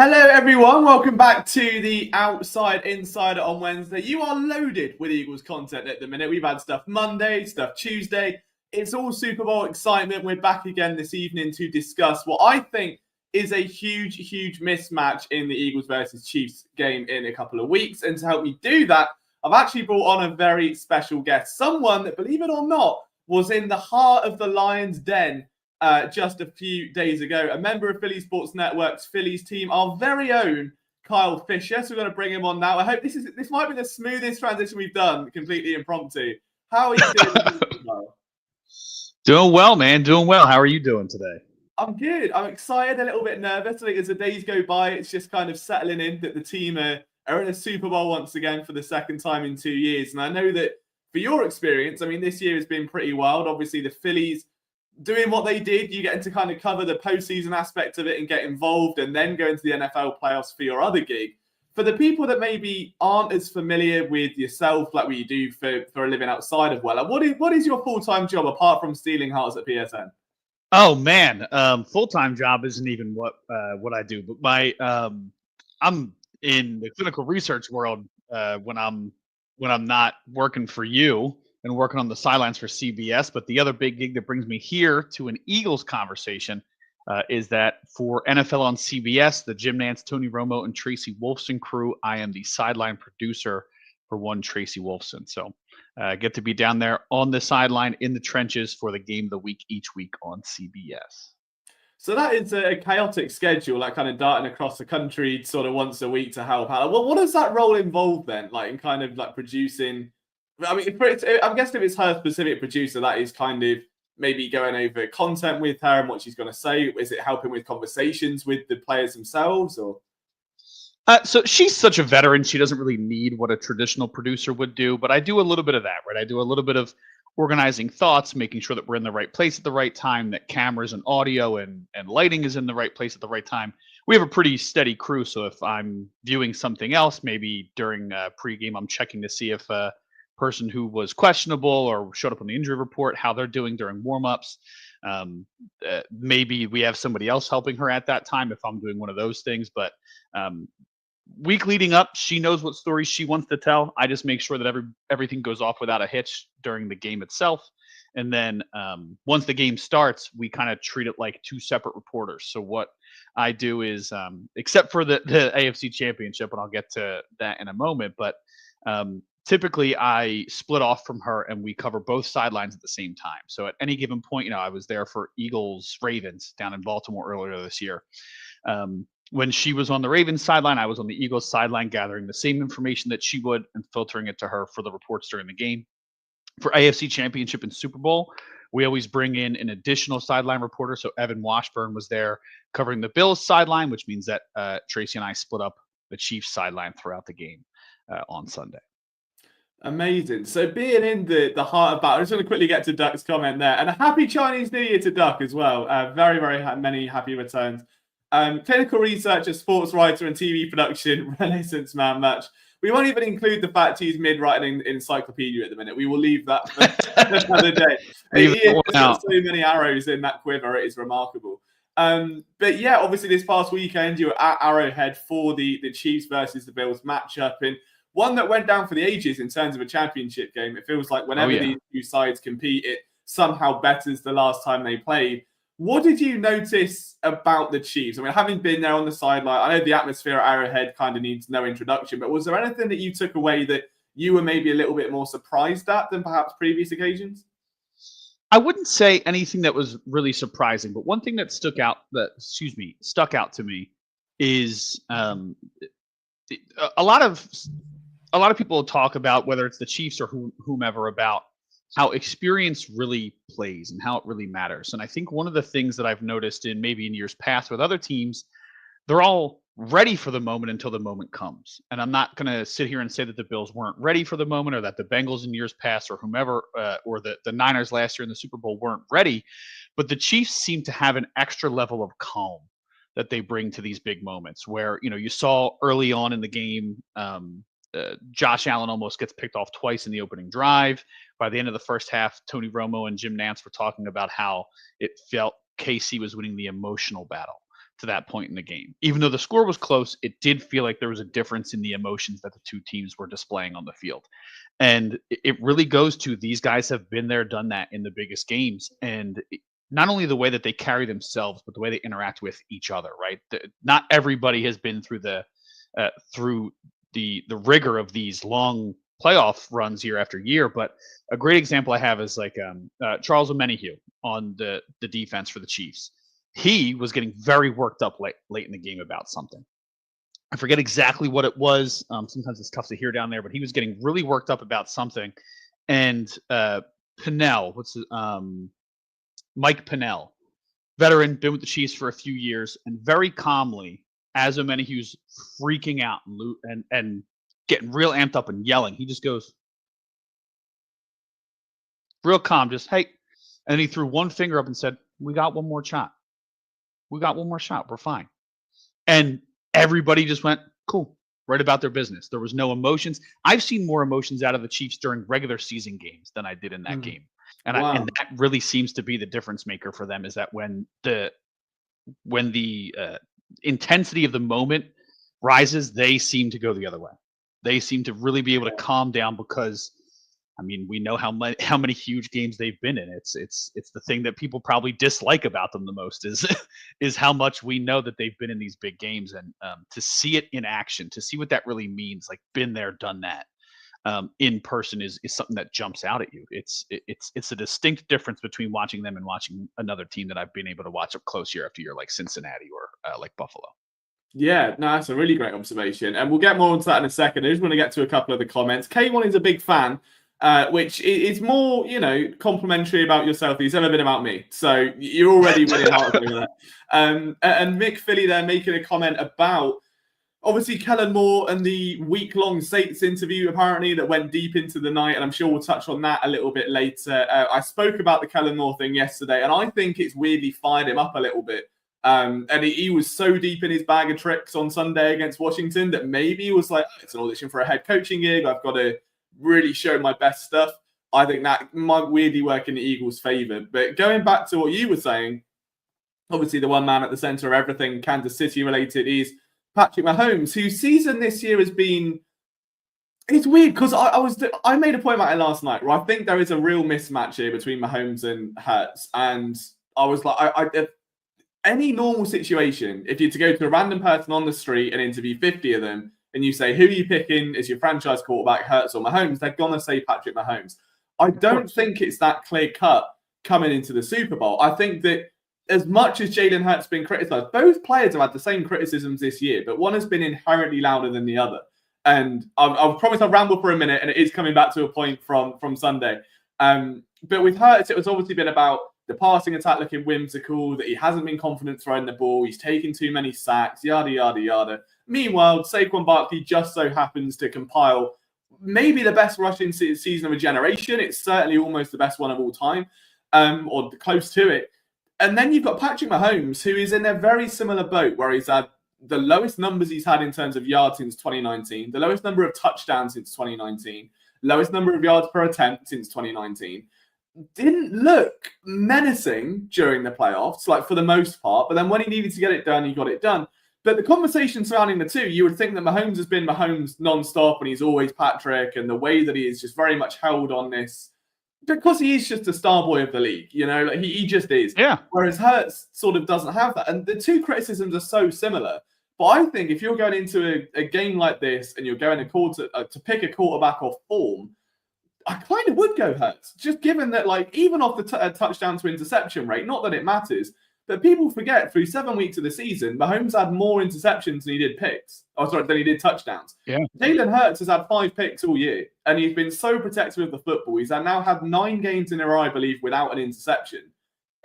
Hello, everyone. Welcome back to the Outside Insider on Wednesday. You are loaded with Eagles content at the minute. We've had stuff Monday, stuff Tuesday. It's all Super Bowl excitement. We're back again this evening to discuss what I think is a huge mismatch in the Eagles versus Chiefs game in a couple of weeks. And to help me do that, I've actually brought on a very special guest, someone that, believe it or not, was in the heart of the Lions' den just a few days ago. A member of Philly Sports Network's Phillies team, our very own Kyle Fisher. So we're going to bring him on now. I hope this might be the smoothest transition we've done, completely impromptu. How are you doing? Doing well, man. Doing well. How are you doing today? I'm good. I'm excited, a little bit nervous. I think as the days go by, it's just kind of settling in that the team are in a Super Bowl once again for the second time in 2 years. And I know that for your experience, I mean, this year has been pretty wild. Obviously, the Phillies doing what they did, you get to kind of cover the postseason aspect of it and get involved and then go into the NFL playoffs for your other gig. For the people that maybe aren't as familiar with yourself, like what you do for a living outside of Weller, what is your full-time job apart from stealing hearts at PSN? Oh man, full-time job isn't even what I do, but I'm in the clinical research world when I'm not working for you and working on the sidelines for CBS. But the other big gig that brings me here to an Eagles conversation is that for NFL on CBS, the Jim Nantz, Tony Romo, and Tracy Wolfson crew, I am the sideline producer for one Tracy Wolfson. So get to be down there on the sideline in the trenches for the game of the week each week on CBS. So that is a chaotic schedule, like kind of darting across the country sort of once a week to help out. What does that role involve then? Like in kind of like producing. I mean, I'm guessing if it's her specific producer, that is kind of maybe going over content with her and what she's going to say. Is it helping with conversations with the players themselves, or? So she's such a veteran; she doesn't really need what a traditional producer would do. But I do a little bit of that, right? I do a little bit of organizing thoughts, making sure that we're in the right place at the right time, that cameras and audio and lighting is in the right place at the right time. We have a pretty steady crew, so if I'm viewing something else, maybe during pregame, I'm checking to see if person who was questionable or showed up on the injury report, how they're doing during warmups. Maybe we have somebody else helping her at that time if I'm doing one of those things. But week leading up, she knows what stories she wants to tell. I just make sure that everything goes off without a hitch during the game itself. And then once the game starts, we kind of treat it like two separate reporters. So what I do is, except for the AFC Championship, and I'll get to that in a moment, but typically I split off from her and we cover both sidelines at the same time. So at any given point, I was there for Eagles Ravens down in Baltimore earlier this year. When she was on the Ravens sideline, I was on the Eagles sideline gathering the same information that she would and filtering it to her for the reports during the game. For AFC Championship and Super Bowl, we always bring in an additional sideline reporter. So Evan Washburn was there covering the Bills sideline, which means that Tracy and I split up the Chiefs sideline throughout the game on Sunday. Amazing. So being in the heart of battle, I'm just going to quickly get to Duck's comment there. And a happy Chinese New Year to Duck as well. Very many happy returns. Clinical researcher, sports writer, and TV production, Renaissance man match. We won't even include the fact he's mid-writing encyclopedia at the minute. We will leave that for another day. He has got so many arrows in that quiver. It is remarkable. But yeah, obviously this past weekend, you were at Arrowhead for the Chiefs versus the Bills matchup. And one that went down for the ages in terms of a championship game. It feels like whenever these two sides compete, it somehow betters the last time they played. What did you notice about the Chiefs? I mean, having been there on the sideline, I know the atmosphere at Arrowhead kind of needs no introduction, but was there anything that you took away that you were maybe a little bit more surprised at than perhaps previous occasions? I wouldn't say anything that was really surprising, but one thing that stuck out to me is a lot of people talk about, whether it's the Chiefs or whomever, about how experience really plays and how it really matters. And I think one of the things that I've noticed in years past with other teams, they're all ready for the moment until the moment comes. And I'm not going to sit here and say that the Bills weren't ready for the moment, or that the Bengals in years past, or whomever, or the Niners last year in the Super Bowl weren't ready. But the Chiefs seem to have an extra level of calm that they bring to these big moments where, you saw early on in the game, Josh Allen almost gets picked off twice in the opening drive. By the end of the first half, Tony Romo and Jim Nantz were talking about how it felt KC was winning the emotional battle. to that point in the game. Even though the score was close, it did feel like there was a difference in the emotions that the two teams were displaying on the field. And it really goes to these guys have been there, done that in the biggest games. And not only the way that they carry themselves, but the way they interact with each other, right? Not everybody has been through the rigor of these long playoff runs year after year. But a great example I have is like Charles Omenihu on the defense for the Chiefs. He was getting very worked up late in the game about something. I forget exactly what it was. Sometimes it's tough to hear down there, but he was getting really worked up about something. And Pinnell, Mike Pinnell, veteran, been with the Chiefs for a few years, and very calmly, as Omenihu's freaking out and getting real amped up and yelling, he just goes, real calm, just, hey. And then he threw one finger up and said, we got one more shot. We got one more shot. We're fine. And everybody just went, cool, right about their business. There was no emotions. I've seen more emotions out of the Chiefs during regular season games than I did in that game. And, wow. And that really seems to be the difference maker for them, is that when the intensity of the moment rises, they seem to go the other way. They seem to really be able to calm down because, I mean, we know how many huge games they've been in. It's the thing that people probably dislike about them the most is how much we know that they've been in these big games, and to see it in action, to see what that really means, like been there, done that, in person is something that jumps out at you. It's a distinct difference between watching them and watching another team that I've been able to watch up close year after year, like Cincinnati or like Buffalo. Yeah, no, that's a really great observation. And we'll get more into that in a second. I just want to get to a couple of the comments. K1 is a big fan, which is more, complimentary about yourself than he's ever been about me. So you're already winning hearts over that. And Mick Philly there making a comment about, obviously, Kellen Moore and the week-long Saints interview, apparently, that went deep into the night, and I'm sure we'll touch on that a little bit later. I spoke about the Kellen Moore thing yesterday, and I think it's weirdly fired him up a little bit. And he was so deep in his bag of tricks on Sunday against Washington that maybe he was like, it's an audition for a head coaching gig. I've got to really show my best stuff. I think that might weirdly work in the Eagles' favor. But going back to what you were saying, obviously the one man at the center of everything Kansas City related is Patrick Mahomes, whose season this year has been, it's weird because I made a point about it last night where I think there is a real mismatch here between Mahomes and Hurts. And I was like, any normal situation, if you're to go to a random person on the street and interview 50 of them, and you say, who are you picking as your franchise quarterback, Hurts or Mahomes, they're going to say Patrick Mahomes. I don't think it's that clear cut coming into the Super Bowl. I think that as much as Jalen Hurts has been criticized, both players have had the same criticisms this year, but one has been inherently louder than the other. And I promise I'll ramble for a minute, and it is coming back to a point from Sunday. But with Hurts, it was obviously been about the passing attack looking whimsical, that he hasn't been confident throwing the ball, he's taken too many sacks, yada, yada, yada. Meanwhile, Saquon Barkley just so happens to compile maybe the best rushing season of a generation. It's certainly almost the best one of all time, or close to it. And then you've got Patrick Mahomes, who is in a very similar boat, where he's had the lowest numbers he's had in terms of yards since 2019, the lowest number of touchdowns since 2019, lowest number of yards per attempt since 2019. Didn't look menacing during the playoffs, like for the most part. But then when he needed to get it done, he got it done. But the conversation surrounding the two, you would think that Mahomes has been Mahomes nonstop and he's always Patrick, and the way that he is just very much held on this because he is just a star boy of the league, like he just is. Yeah. Whereas Hurts sort of doesn't have that. And the two criticisms are so similar. But I think if you're going into a game like this and you're going to pick a quarterback off form, I kind of would go Hurts, just given that, like, even off the touchdown to interception rate, not that it matters, but people forget through 7 weeks of the season, Mahomes had more interceptions than he did picks. Than he did touchdowns. Yeah. Jalen Hurts has had 5 picks all year, and he's been so protective of the football. He's now had 9 games in a row, I believe, without an interception.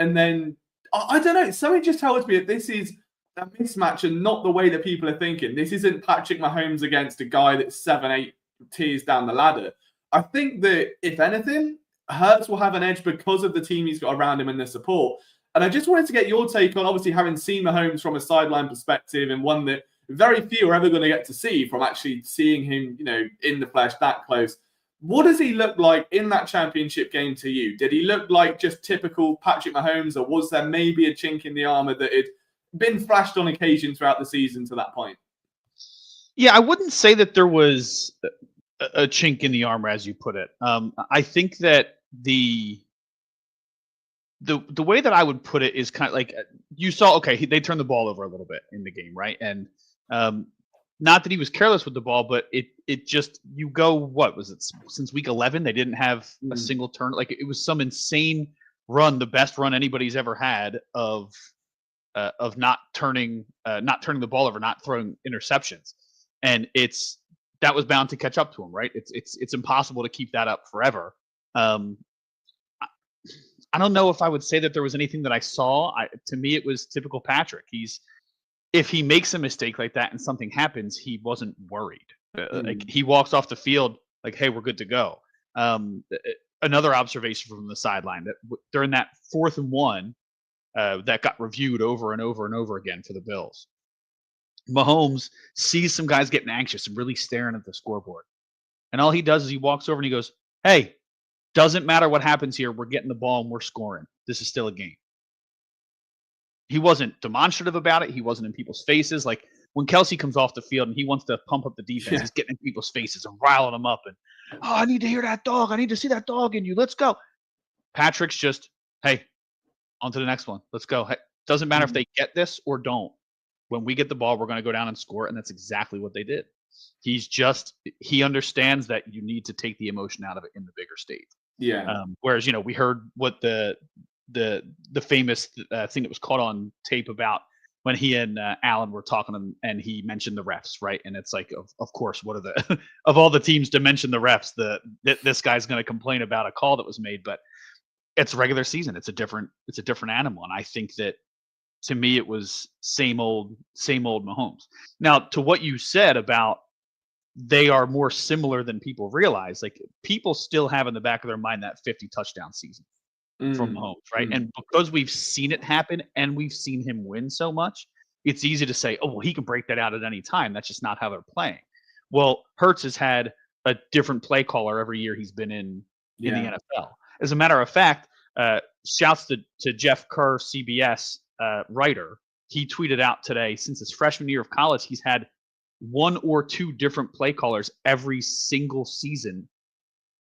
And then, I don't know, so it just tells me that this is a mismatch and not the way that people are thinking. This isn't Patrick Mahomes against a guy that's 7-8 tiers down the ladder. I think that, if anything, Hurts will have an edge because of the team he's got around him and the support. And I just wanted to get your take on, obviously, having seen Mahomes from a sideline perspective, and one that very few are ever going to get to see from actually seeing him, in the flesh that close. What does he look like in that championship game to you? Did he look like just typical Patrick Mahomes, or was there maybe a chink in the armor that had been flashed on occasion throughout the season to that point. Yeah, I wouldn't say that there was a chink in the armor, as you put it. I think that the way that I would put it is kind of like you saw. Okay, they turned the ball over a little bit in the game, right? And not that he was careless with the ball, but it just you go. What was it since week 11? They didn't have a single turn. Like it was some insane run, the best run anybody's ever had of not turning the ball over, not throwing interceptions, and that was bound to catch up to him, right? It's impossible to keep that up forever. I don't know if I would say that there was anything that I saw. To me, it was typical Patrick. If he makes a mistake like that and something happens, he wasn't worried. Like he walks off the field like, "Hey, we're good to go." Another observation from the sideline that during that 4th and 1 that got reviewed over and over and over again for the Bills, Mahomes sees some guys getting anxious and really staring at the scoreboard, and all he does is he walks over and he goes, "Hey, doesn't matter what happens here. We're getting the ball and we're scoring. This is still a game." He wasn't demonstrative about it. He wasn't in people's faces. Like when Kelsey comes off the field and he wants to pump up the defense, he's getting in people's faces and riling them up. And, "Oh, I need to hear that dog. I need to see that dog in you. Let's go." Patrick's just, "Hey, on to the next one. Let's go. Hey, doesn't matter if they get this or don't. When we get the ball, we're going to go down and score." And that's exactly what they did. He understands that you need to take the emotion out of it in the bigger stage. Yeah. Whereas, we heard what the famous thing that was caught on tape about when he and Allen were talking, and he mentioned the refs, right? And it's like, of course, what are the of all the teams to mention the refs, this guy's going to complain about a call that was made, but it's regular season. It's a different animal, and I think that to me it was same old Mahomes. Now, to what you said about they are more similar than people realize. Like people still have in the back of their mind that 50 touchdown season from Mahomes, right? And because we've seen it happen and we've seen him win so much, it's easy to say, "Oh, well, he can break that out at any time." That's just not how they're playing. Well, Hurts has had a different play caller every year he's been in the NFL. As a matter of fact, shouts to Jeff Kerr, CBS writer. He tweeted out today, since his freshman year of college, he's had 1 or 2 different play callers every single season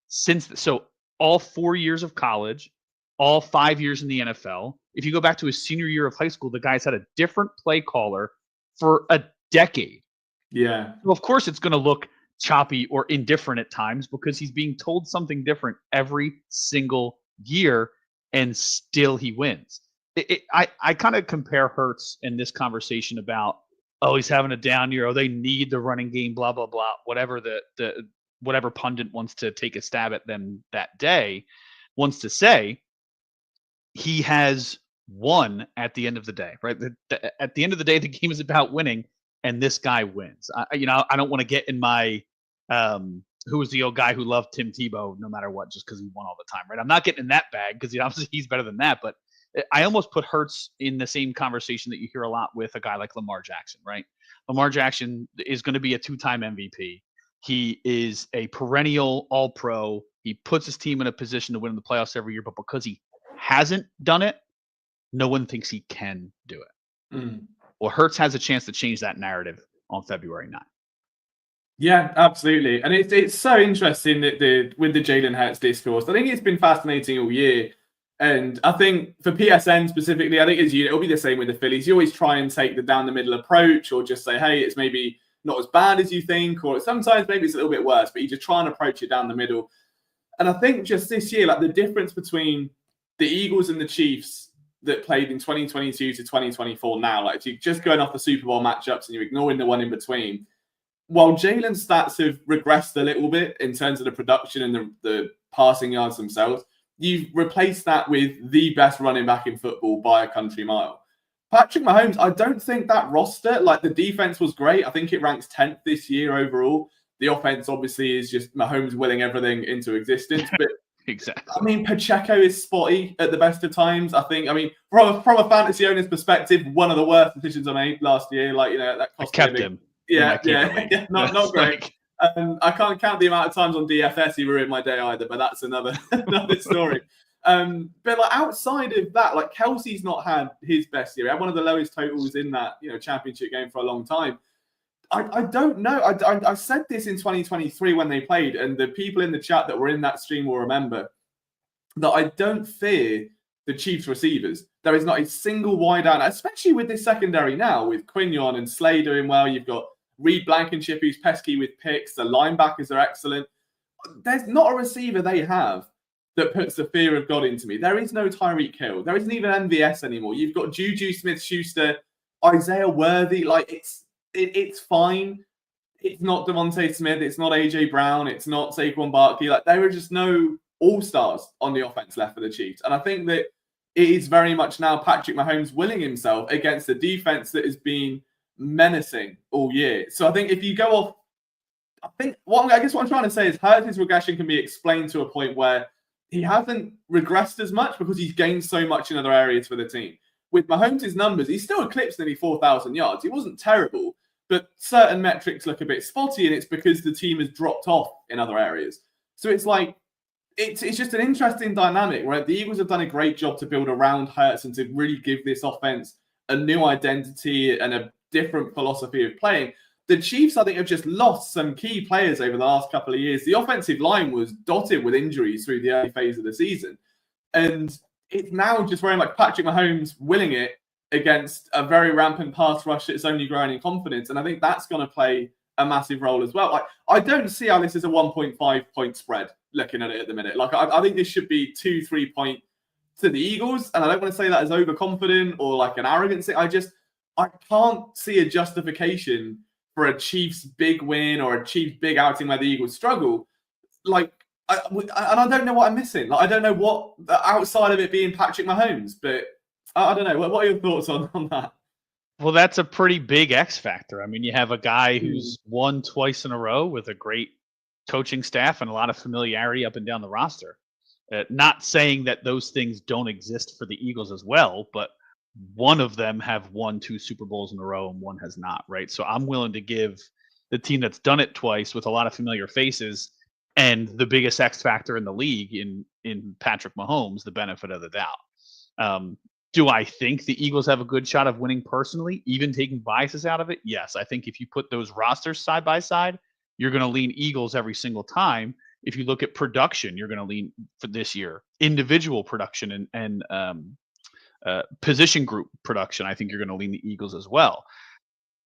so all 4 years of college, all 5 years in the NFL. If you go back to his senior year of high school, the guy's had a different play caller for a decade. Yeah. So of course it's going to look choppy or indifferent at times because he's being told something different every single year, and still he wins. I kind of compare Hurts in this conversation about, "Oh, he's having a down year. Oh, they need the running game, blah, blah, blah." Whatever whatever pundit wants to take a stab at them that day wants to say, he has won at the end of the day, right? At the end of the day, the game is about winning, and this guy wins. I don't want to get in my who was the old guy who loved Tim Tebow no matter what, just because he won all the time, right? I'm not getting in that bag because obviously he's better than that, but I almost put Hurts in the same conversation that you hear a lot with a guy like Lamar Jackson, right? Lamar Jackson is going to be a 2-time MVP. He is a perennial all-pro. He puts his team in a position to win in the playoffs every year, but because he hasn't done it, no one thinks he can do it. Well, Hurts has a chance to change that narrative on February 9th. Yeah, absolutely. And it's so interesting that with the Jalen Hurts discourse, I think it's been fascinating all year. And I think for PSN specifically, I think it'll be the same with the Phillies. You always try and take the down the middle approach, or just say, "Hey, it's maybe not as bad as you think," or sometimes maybe it's a little bit worse, but you just try and approach it down the middle. And I think just this year, like the difference between the Eagles and the Chiefs that played in 2022 to 2024 now, like if you're just going off the Super Bowl matchups and you're ignoring the one in between, while Jalen's stats have regressed a little bit in terms of the production and the passing yards themselves, you've replaced that with the best running back in football by a country mile. Patrick Mahomes, I don't think that roster, like the defense was great. I think it ranks 10th this year overall. The offense obviously is just Mahomes willing everything into existence. But exactly. I mean, Pacheco is spotty at the best of times. I mean, from a fantasy owner's perspective, one of the worst decisions I made last year. Like, that cost I kept him. Yeah, not great. I can't count the amount of times on DFS he ruined my day either, but that's another story. But like outside of that, like Kelsey's not had his best year. He had one of the lowest totals in that championship game for a long time. I don't know. I said this in 2023 when they played, and the people in the chat that were in that stream will remember that I don't fear the Chiefs receivers. There is not a single wide out, especially with this secondary now, with Quignon and Slay doing well. You've got Reed Blankenship, who's pesky with picks. The linebackers are excellent. There's not a receiver they have that puts the fear of God into me. There is no Tyreek Hill. There isn't even MVS anymore. You've got Juju Smith-Schuster, Isaiah Worthy. Like, it's fine. It's not Devontae Smith. It's not AJ Brown. It's not Saquon Barkley. Like, there are just no all-stars on the offense left for the Chiefs. And I think that it is very much now Patrick Mahomes willing himself against a defense that has been menacing all year. So I think if you go off, what I'm trying to say is Hurts' regression can be explained to a point where he hasn't regressed as much because he's gained so much in other areas for the team. With Mahomes' numbers, he's still eclipsed nearly 4,000 yards. He wasn't terrible, but certain metrics look a bit spotty, and it's because the team has dropped off in other areas. So it's like, it's just an interesting dynamic, right? The Eagles have done a great job to build around Hurts and to really give this offense a new identity and a different philosophy of playing. The Chiefs, I think, have just lost some key players over the last couple of years. The offensive line was dotted with injuries through the early phase of the season. And it's now just very much Patrick Mahomes willing it against a very rampant pass rush that's only growing in confidence. And I think that's going to play a massive role as well. Like, I don't see how this is a 1.5 point spread looking at it at the minute. Like, I think this should be 2-3 point to the Eagles. And I don't want to say that as overconfident or like an arrogance thing. I can't see a justification for a Chiefs big win or a Chiefs big outing where the Eagles struggle. Like, and I don't know what I'm missing. Like, I don't know what outside of it being Patrick Mahomes, but I don't know. What are your thoughts on that? Well, that's a pretty big X factor. I mean, you have a guy who's won twice in a row with a great coaching staff and a lot of familiarity up and down the roster. Not saying that those things don't exist for the Eagles as well, but one of them have won 2 Super Bowls in a row and one has not, right? So I'm willing to give the team that's done it twice with a lot of familiar faces and the biggest X factor in the league in Patrick Mahomes the benefit of the doubt. Do I think the Eagles have a good shot of winning personally, even taking biases out of it? Yes. I think if you put those rosters side by side, you're going to lean Eagles every single time. If you look at production, you're going to lean for this year. Individual production and position group production, I think you're going to lean the Eagles as well.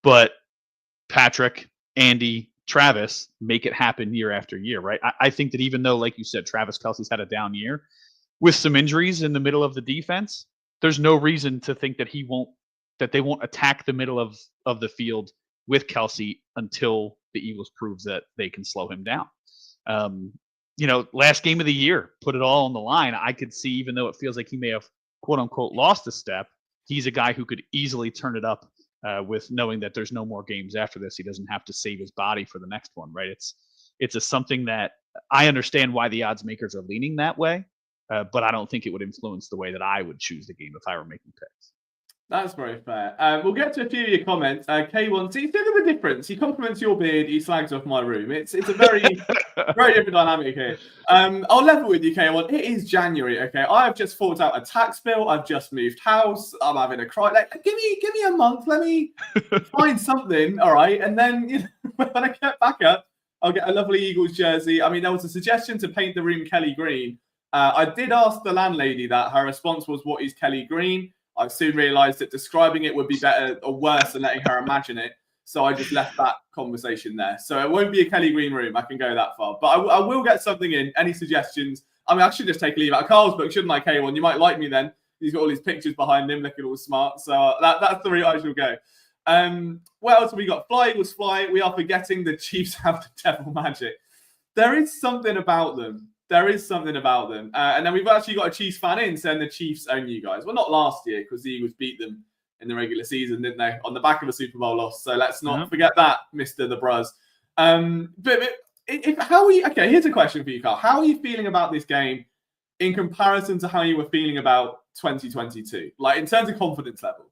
But Patrick, Andy, Travis make it happen year after year, right? I think that even though, like you said, Travis Kelce's had a down year with some injuries in the middle of the defense, there's no reason to think that they won't attack the middle of the field with Kelce until the Eagles proves that they can slow him down. Last game of the year, put it all on the line. I could see, even though it feels like he may have quote unquote lost a step, he's a guy who could easily turn it up with knowing that there's no more games after this. He doesn't have to save his body for the next one, right? It's something that I understand why the odds makers are leaning that way. But I don't think it would influence the way that I would choose the game if I were making picks. That's very fair. We'll get to a few of your comments. K1, see, look at the difference. He compliments your beard, he slags off my room. It's a very, very different dynamic here. I'll level with you, K1. It is January, okay? I have just forked out a tax bill. I've just moved house. I'm having a cry. Like, give me a month. Let me find something, all right? And then when I get back up, I'll get a lovely Eagles jersey. I mean, there was a suggestion to paint the room Kelly Green. I did ask the landlady that. Her response was, "What is Kelly Green?" I've soon realised that describing it would be better or worse than letting her imagine it. So I just left that conversation there. So it won't be a Kelly Green room. I can go that far. But I will get something in. Any suggestions? I mean, I should just take a leave out of Carl's book, shouldn't I, K1? You might like me then. He's got all his pictures behind him looking all smart. So that's the route I shall go. What else have we got? Fly Eagles fly. We are forgetting the Chiefs have the devil magic. There is something about them. And then we've actually got a Chiefs fan in saying the Chiefs own you guys. Well, not last year because the Eagles beat them in the regular season, didn't they? On the back of a Super Bowl loss. So let's not forget that, Mr. The Bruz. How are you? Okay, here's a question for you, Carl. How are you feeling about this game in comparison to how you were feeling about 2022? Like, in terms of confidence level?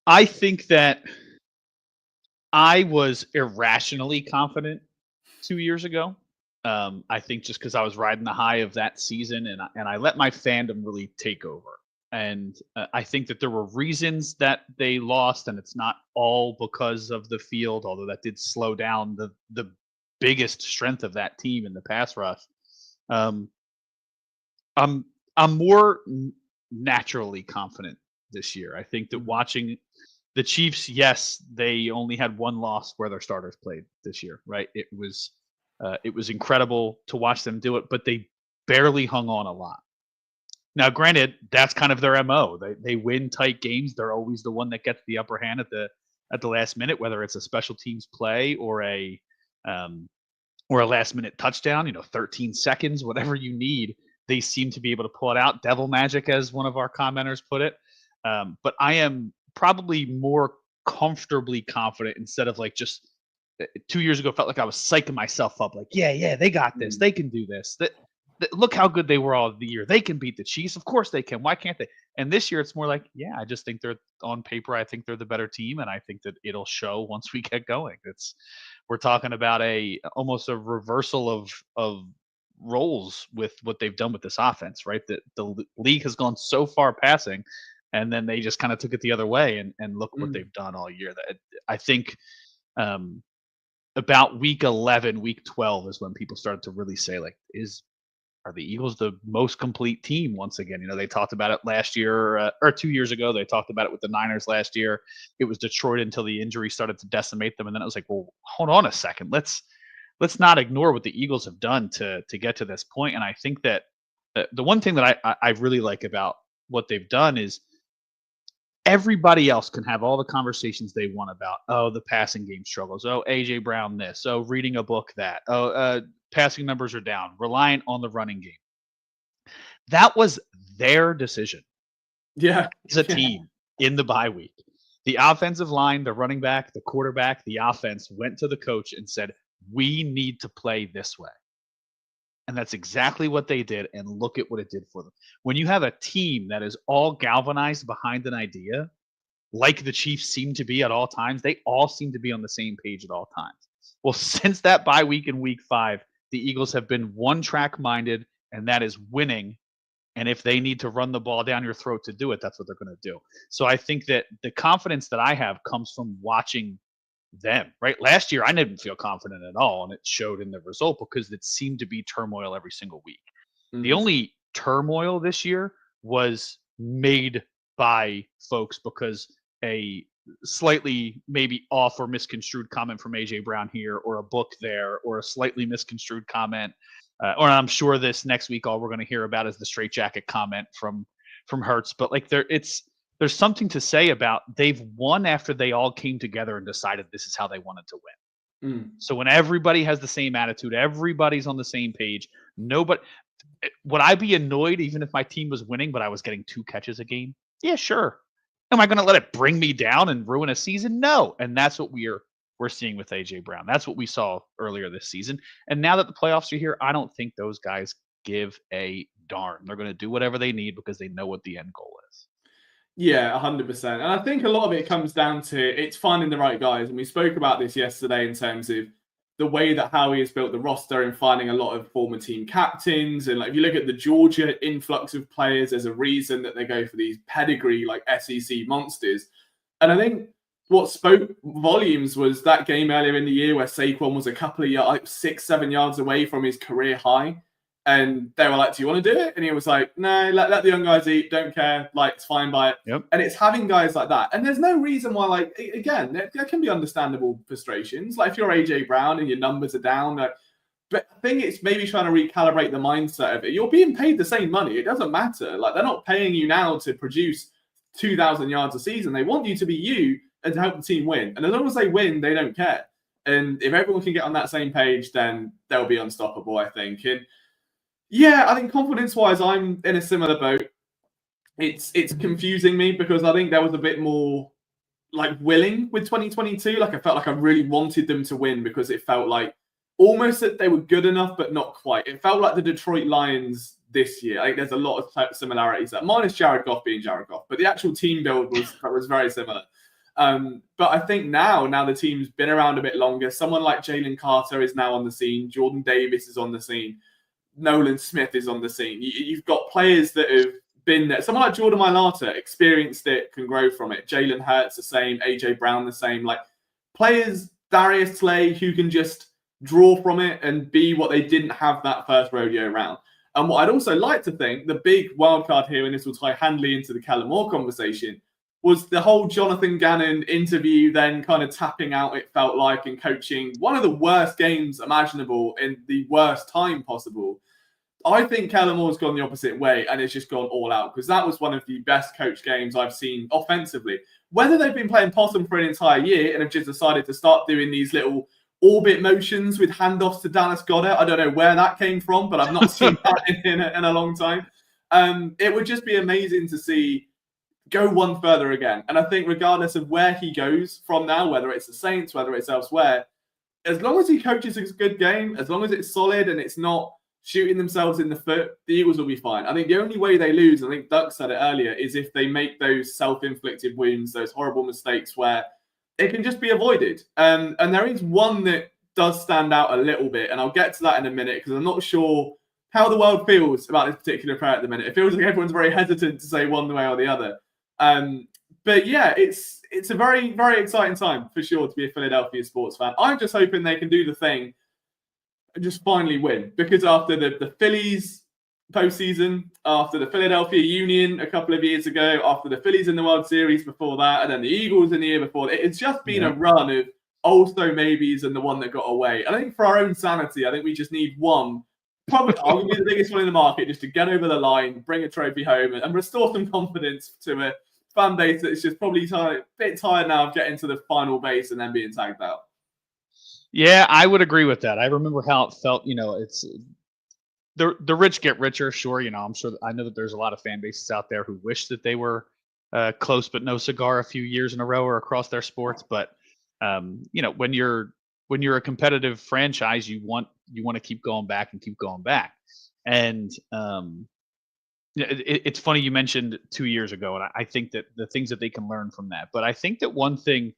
I think that I was irrationally confident 2 years ago. I think just because I was riding the high of that season, and I let my fandom really take over. And I think that there were reasons that they lost, and it's not all because of the field, although that did slow down the biggest strength of that team in the pass rush. Um, I'm more naturally confident this year. I think that watching the Chiefs, yes, they only had one loss where their starters played this year, right? It was incredible to watch them do it, but they barely hung on a lot. Now, granted, that's kind of their MO. They win tight games. They're always the one that gets the upper hand at the last minute, whether it's a special teams play or a last minute touchdown. 13 seconds, whatever you need. They seem to be able to pull it out. Devil magic, as one of our commenters put it. But I am probably more comfortably confident instead of like just 2 years ago felt like I was psyching myself up. Like, yeah, they got this. They can do this. Look how good they were all the year. They can beat the Chiefs. Of course they can. Why can't they? And this year it's more like, yeah, I just think they're on paper. I think they're the better team, and I think that it'll show once we get going. We're talking about almost a reversal of roles with what they've done with this offense, right? The league has gone so far passing, and then they just kind of took it the other way, and look what they've done all year. That I think about week 11, week 12 is when people started to really say, like, are the Eagles the most complete team once again? They talked about it last year or 2 years ago. They talked about it with the Niners last year. It was Detroit until the injury started to decimate them. And then it was like, well, hold on a second. Let's not ignore what the Eagles have done to get to this point. And I think that the one thing that I really like about what they've done is everybody else can have all the conversations they want about, oh, the passing game struggles. Oh, A.J. Brown this. Oh, reading a book that. Oh, passing numbers are down. Reliant on the running game. That was their decision. Yeah. As a team in the bye week. The offensive line, the running back, the quarterback, the offense went to the coach and said, we need to play this way. And that's exactly what they did. And look at what it did for them. When you have a team that is all galvanized behind an idea, like the Chiefs seem to be at all times, they all seem to be on the same page at all times. Well, since that bye week in week 5, the Eagles have been one track minded, and that is winning. And if they need to run the ball down your throat to do it, that's what they're going to do. So I think that the confidence that I have comes from watching them, right? Last year, I didn't feel confident at all, and it showed in the result because it seemed to be turmoil every single week. The only turmoil this year was made by folks because a slightly maybe off or misconstrued comment from A.J. Brown here, or a book there, or a slightly misconstrued comment. Or I'm sure this next week, all we're going to hear about is the straitjacket comment from Hurts. But like there's something to say about they've won after they all came together and decided this is how they wanted to win. So when everybody has the same attitude, everybody's on the same page. Would I be annoyed even if my team was winning, but I was getting 2 catches a game? Yeah, sure. Am I going to let it bring me down and ruin a season? No. And that's what we're seeing with A.J. Brown. That's what we saw earlier this season. And now that the playoffs are here, I don't think those guys give a darn. They're going to do whatever they need because they know what the end goal is. Yeah, 100%. And I think a lot of it comes down to it's finding the right guys. And we spoke about this yesterday in terms of the way that Howie has built the roster and finding a lot of former team captains. And like if you look at the Georgia influx of players, there's a reason that they go for these pedigree like SEC monsters. And I think what spoke volumes was that game earlier in the year where Saquon was a couple of yards, like 6-7 yards away from his career high. And they were like, do you want to do it? And he was like, no, let the young guys eat. Don't care. Like, it's fine by it. Yep. And it's having guys like that. And there's no reason why, like, again, there can be understandable frustrations. Like, if you're A.J. Brown and your numbers are down, but I think it's maybe trying to recalibrate the mindset of it. You're being paid the same money. It doesn't matter. Like, they're not paying you now to produce 2,000 yards a season. They want you to be you and to help the team win. And as long as they win, they don't care. And if everyone can get on that same page, then they'll be unstoppable, I think. And yeah, I think confidence-wise, I'm in a similar boat. It's confusing me because I think there was a bit more like willing with 2022. Like I felt like I really wanted them to win because it felt like almost that they were good enough, but not quite. It felt like the Detroit Lions this year. I think there's a lot of similarities there, minus Jared Goff being Jared Goff, but the actual team build was very similar. But I think now the team's been around a bit longer. Someone like Jalen Carter is now on the scene. Jordan Davis is on the scene. Nolan Smith is on the scene. You've got players that have been there. Someone like Jordan Mailata experienced it, can grow from it. Jalen Hurts the same. AJ Brown the same. Like players, Darius Slay, who can just draw from it and be what they didn't have that first rodeo round. And what I'd also like to think, the big wild card here, and this will tie handily into the Kellen Moore conversation, was the whole Jonathan Gannon interview, then kind of tapping out, it felt like, and coaching one of the worst games imaginable in the worst time possible. I think Kellen Moore's gone the opposite way and it's just gone all out, because that was one of the best coach games I've seen offensively. Whether they've been playing possum for an entire year and have just decided to start doing these little orbit motions with handoffs to Dallas Goedert, I don't know where that came from, but I've not seen that in a long time. It would just be amazing to see go one further again. And I think regardless of where he goes from now, whether it's the Saints, whether it's elsewhere, as long as he coaches a good game, as long as it's solid and it's not shooting themselves in the foot, the Eagles will be fine. I think the only way they lose, I think Duck said it earlier, is if they make those self-inflicted wounds, those horrible mistakes where it can just be avoided. And there is one that does stand out a little bit, and I'll get to that in a minute because I'm not sure how the world feels about this particular player at the minute. It feels like everyone's very hesitant to say one way or the other. But yeah, it's a very, very exciting time for sure to be a Philadelphia sports fan. I'm just hoping they can do the thing and just finally win, because after the Phillies postseason, after the Philadelphia Union a couple of years ago, after the Phillies in the World Series before that, and then the Eagles in the year before, it's just been a run of also maybes and the one that got away. And I think for our own sanity, I think we just need one, probably arguably the biggest one in the market, just to get over the line, bring a trophy home, and restore some confidence to a fan base that's just probably a bit tired now of getting to the final base and then being tagged out. Yeah, I would agree with that. I remember how it felt. It's the rich get richer. Sure, I know that there's a lot of fan bases out there who wish that they were close but no cigar a few years in a row or across their sports. But when you're a competitive franchise, you want to keep going back and keep going back. And it's funny you mentioned 2 years ago, and I think that the things that they can learn from that. But I think that one thing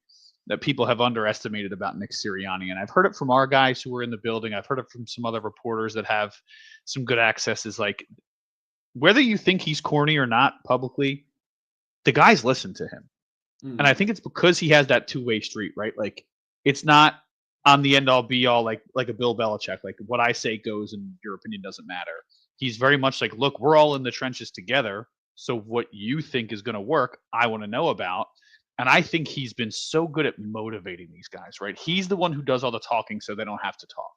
that people have underestimated about Nick Sirianni, and I've heard it from our guys who were in the building, I've heard it from some other reporters that have some good access, is like, whether you think he's corny or not publicly, the guys listen to him. And I think it's because he has that two-way street, right? Like, it's not on the end all be all like a Bill Belichick, like what I say goes and your opinion doesn't matter. He's very much like, look, we're all in the trenches together. So what you think is going to work, I want to know about. And I think he's been so good at motivating these guys, right? He's the one who does all the talking so they don't have to talk.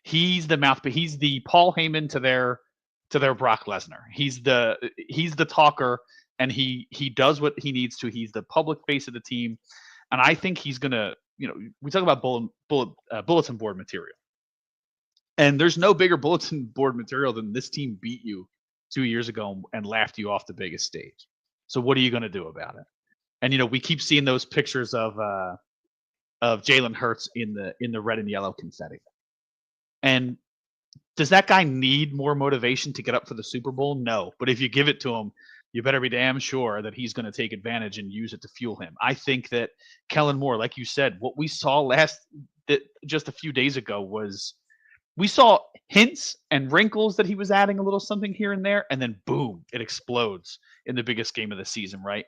He's the mouth, but he's the Paul Heyman to their Brock Lesnar. He's the talker, and he does what he needs to. He's the public face of the team. And I think he's going to, we talk about bulletin board material. And there's no bigger bulletin board material than this team beat you 2 years ago and laughed you off the biggest stage. So what are you going to do about it? And we keep seeing those pictures of Jalen Hurts in the red and yellow confetti. And does that guy need more motivation to get up for the Super Bowl? No. But if you give it to him, you better be damn sure that he's going to take advantage and use it to fuel him. I think that Kellen Moore, like you said, what we saw just a few days ago was, we saw hints and wrinkles that he was adding a little something here and there, and then boom, it explodes in the biggest game of the season, right?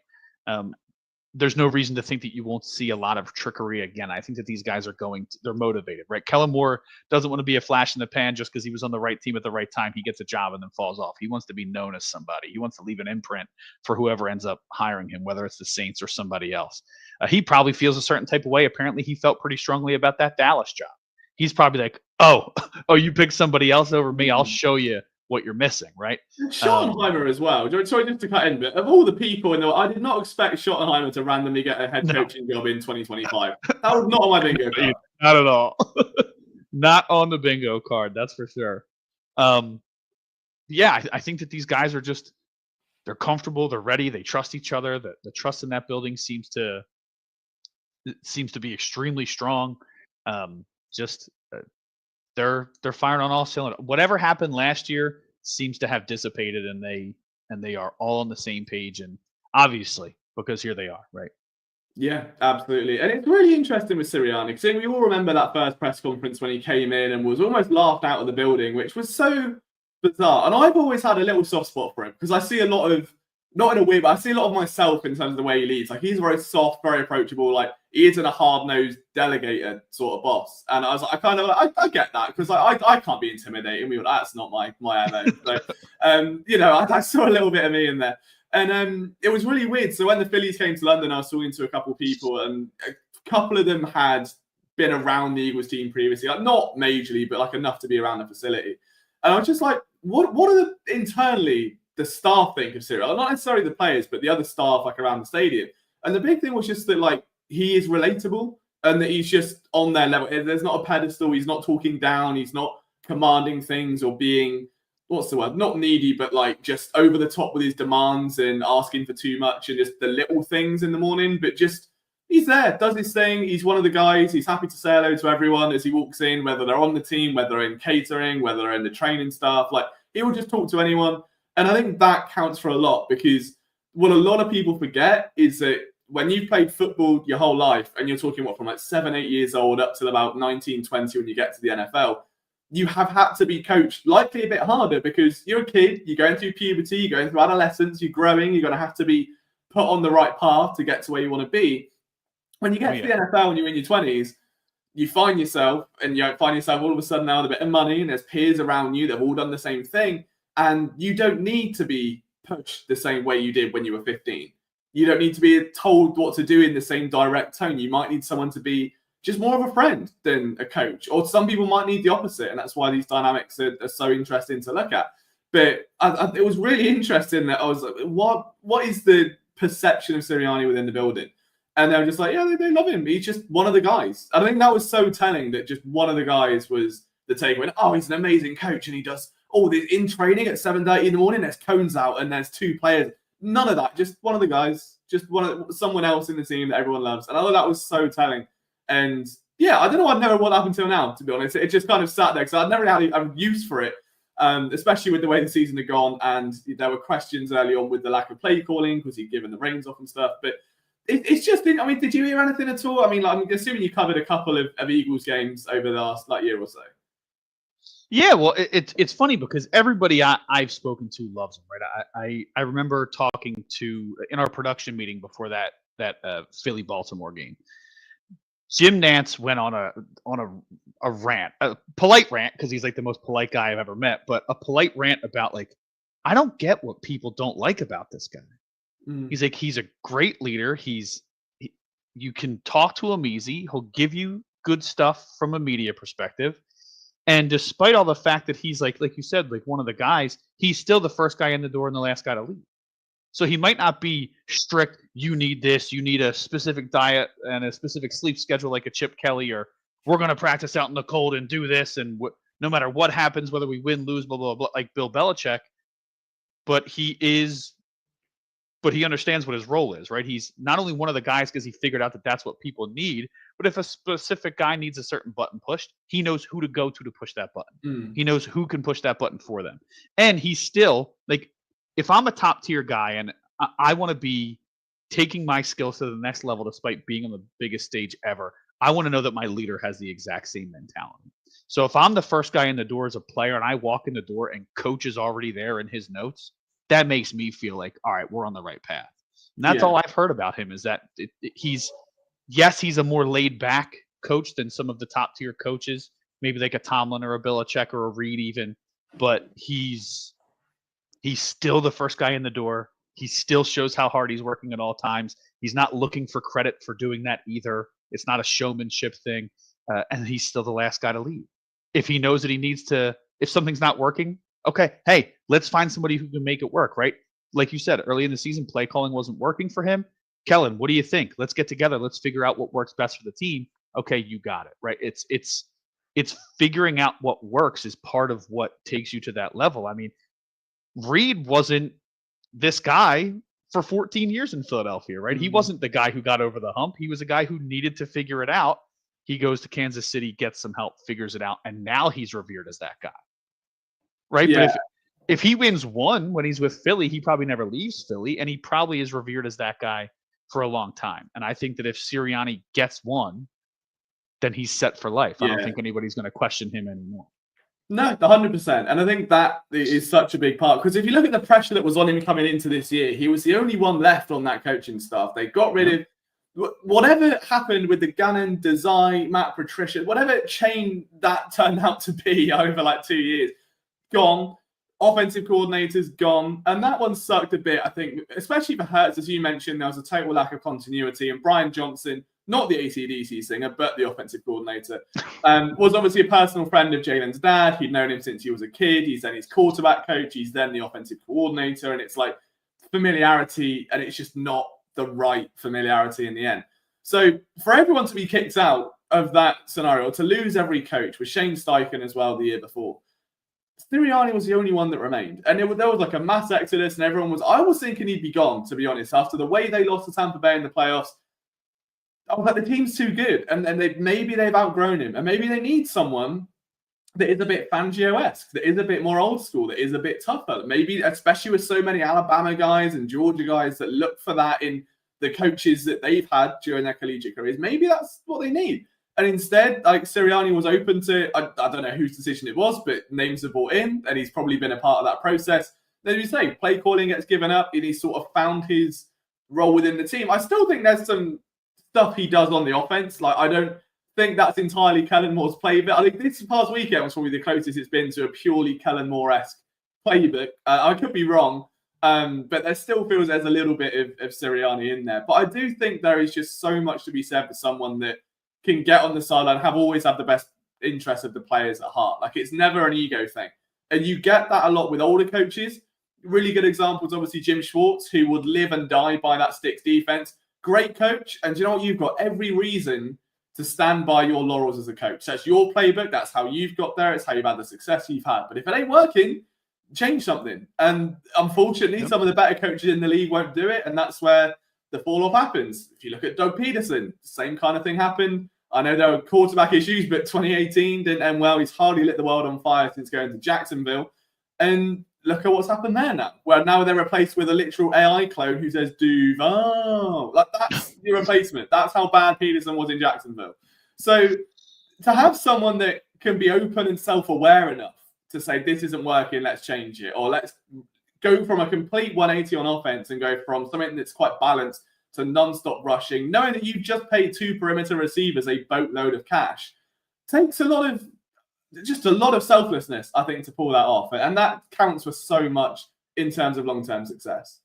There's no reason to think that you won't see a lot of trickery again. I think that these guys they're motivated, right? Kellen Moore doesn't want to be a flash in the pan just because he was on the right team at the right time. He gets a job and then falls off. He wants to be known as somebody. He wants to leave an imprint for whoever ends up hiring him, whether it's the Saints or somebody else. He probably feels a certain type of way. Apparently, he felt pretty strongly about that Dallas job. He's probably like, oh, you picked somebody else over me. I'll show you what you're missing, right? Schottenheimer as well. Sorry, just to cut in, but of all the people I did not expect Schottenheimer to randomly get a head coaching job in 2025. That was not on my bingo card. Not at all. Not on the bingo card, that's for sure. Yeah, I think that these guys are they're comfortable, they're ready, they trust each other. The trust in that building seems to be extremely strong. They're firing on all cylinders. Whatever happened last year seems to have dissipated, and they are all on the same page. And obviously, because here they are, right? Yeah, absolutely. And it's really interesting with Sirianni because we all remember that first press conference when he came in and was almost laughed out of the building, which was so bizarre. And I've always had a little soft spot for him because I see a lot of, not in a weird, but I see a lot of myself in terms of the way he leads. Like he's very soft, very approachable. Like he isn't a hard-nosed delegator sort of boss. And I was like, I kind of, I get that because I can't be intimidating. That's not my MO. So, I saw a little bit of me in there. And it was really weird. So when the Phillies came to London, I was talking to a couple of people, and a couple of them had been around the Eagles team previously, like not majorly, but like enough to be around the facility. And I was just like, what are internally the staff think of Cyril? Not necessarily the players, but the other staff like around the stadium. And the big thing was just that like he is relatable and that he's just on their level. There's not a pedestal. He's not talking down. He's not commanding things or being, what's the word? Not needy, but like just over the top with his demands and asking for too much and just the little things in the morning. But just he's there, does his thing. He's one of the guys. He's happy to say hello to everyone as he walks in, whether they're on the team, whether they're in catering, whether they're in the training staff. Like he will just talk to anyone. And I think that counts for a lot because what a lot of people forget is that when you've played football your whole life and you're talking from like 7, 8 years old up to about 19, 20 when you get to the NFL, you have had to be coached likely a bit harder because you're a kid, you're going through puberty, you're going through adolescence, you're growing, you're going to have to be put on the right path to get to where you want to be. When you get to the NFL and you're in your 20s, you find yourself all of a sudden now with a bit of money and there's peers around you that have all done the same thing. And you don't need to be pushed the same way you did when you were 15. You don't need to be told what to do in the same direct tone. You might need someone to be just more of a friend than a coach. Or some people might need the opposite. And that's why these dynamics are so interesting to look at. But it was really interesting that I was like, what is the perception of Sirianni within the building? And they were just like, yeah, they love him. He's just one of the guys. I think that was so telling that just one of the guys was the takeaway. Oh, he's an amazing coach and he does all this in training at 7:30 in the morning. There's cones out and there's 2 players. None of that. Just one of the guys. Just someone else in the team that everyone loves. And I thought that was so telling. And yeah, I don't know. I've never what up until now, to be honest. It just kind of sat there because I'd never really had a use for it, especially with the way the season had gone. And there were questions early on with the lack of play calling because he'd given the reins off and stuff. But it's just, I mean, did you hear anything at all? I mean, like, I'm assuming you covered a couple of Eagles games over the last year or so. Yeah, well, it's funny because everybody I've spoken to loves him, right? I remember talking to in our production meeting before that Philly Baltimore game. Jim Nantz went on a rant, a polite rant because he's like the most polite guy I've ever met, but a polite rant about like, I don't get what people don't like about this guy. He's like, he's a great leader. You can talk to him easy. He'll give you good stuff from a media perspective. And despite all the fact that he's like you said, like one of the guys, he's still the first guy in the door and the last guy to leave. So he might not be strict. You need this. You need a specific diet and a specific sleep schedule like a Chip Kelly, or we're going to practice out in the cold and do this. And no matter what happens, whether we win, lose, blah, blah, blah, like Bill Belichick. But he understands what his role is, right? He's not only one of the guys because he figured out that that's what people need, but if a specific guy needs a certain button pushed, he knows who to go to push that button. He knows who can push that button for them. And he's still like, if I'm a top tier guy and I want to be taking my skills to the next level despite being on the biggest stage ever, I want to know that my leader has the exact same mentality. So if I'm the first guy in the door as a player and I walk in the door and coach is already there in his notes, that makes me feel like, all right, we're on the right path. And that's all I've heard about him is that he's a more laid back coach than some of the top tier coaches, maybe like a Tomlin or a Belichick or a Reed even, but he's still the first guy in the door. He still shows how hard he's working at all times. He's not looking for credit for doing that either. It's not a showmanship thing. And he's still the last guy to leave. If he knows that he needs to, if something's not working, okay, hey, let's find somebody who can make it work, right? Like you said, early in the season, play calling wasn't working for him. Kellen, what do you think? Let's get together. Let's figure out what works best for the team. Okay, you got it, right? It's figuring out what works is part of what takes you to that level. I mean, Reed wasn't this guy for 14 years in Philadelphia, right? He wasn't the guy who got over the hump. He was a guy who needed to figure it out. He goes to Kansas City, gets some help, figures it out, and now he's revered as that guy, right? Yeah. But if he wins one when he's with Philly, he probably never leaves Philly, and he probably is revered as that guy for a long time. And I think that if Sirianni gets one, then he's set for life. I don't think anybody's going to question him anymore. No, 100%. And I think that is such a big part, because if you look at the pressure that was on him coming into this year, he was the only one left on that coaching staff. They got rid of whatever happened with the Gannon, Desai, Matt Patricia, whatever chain that turned out to be over like 2 years, gone. Offensive coordinators gone. And that one sucked a bit, I think, especially for Hurts. As you mentioned, there was a total lack of continuity. And Brian Johnson, not the AC/DC singer, but the offensive coordinator, was obviously a personal friend of Jalen's dad. He'd known him since he was a kid. He's then his quarterback coach. He's then the offensive coordinator. And it's like familiarity, and it's just not the right familiarity in the end. So for everyone to be kicked out of that scenario, to lose every coach, with Shane Steichen as well the year before, Sirianni was the only one that remained. And there was like a mass exodus, and I was thinking he'd be gone, to be honest, after the way they lost to Tampa Bay in the playoffs. I was like, the team's too good. And then maybe they've outgrown him. And maybe they need someone that is a bit Fangio-esque, that is a bit more old school, that is a bit tougher. Maybe, especially with so many Alabama guys and Georgia guys that look for that in the coaches that they've had during their collegiate careers, maybe that's what they need. And instead, like, Sirianni was open to, I don't know whose decision it was, but names are brought in, and he's probably been a part of that process. As you say, play calling gets given up, and he's sort of found his role within the team. I still think there's some stuff he does on the offense. Like, I don't think that's entirely Kellen Moore's playbook. I think this past weekend was probably the closest it's been to a purely Kellen Moore-esque playbook. I could be wrong, but there still feels there's a little bit of Sirianni in there. But I do think there is just so much to be said for someone that can get on the sideline, always have the best interest of the players at heart. Like, it's never an ego thing. And you get that a lot with older coaches. Really good examples, obviously, Jim Schwartz, who would live and die by that sticks defense. Great coach. And you know what? You've got every reason to stand by your laurels as a coach. That's your playbook. That's how you've got there. It's how you've had the success you've had. But if it ain't working, change something. And unfortunately, some of the better coaches in the league won't do it. And that's where the fall-off happens. If you look at Doug Peterson, same kind of thing happened. I know there were quarterback issues, but 2018 didn't end well. He's hardly lit the world on fire since going to Jacksonville. And look at what's happened there now. Well, now they're replaced with a literal AI clone who says, Duval. Like, that's the replacement. That's how bad Peterson was in Jacksonville. So to have someone that can be open and self-aware enough to say, this isn't working, let's change it. Or let's go from a complete 180 on offense and go from something that's quite balanced to non-stop rushing, knowing that you've just paid 2 perimeter receivers a boatload of cash, takes a lot of selflessness, I think, to pull that off. And that counts for so much in terms of long-term success.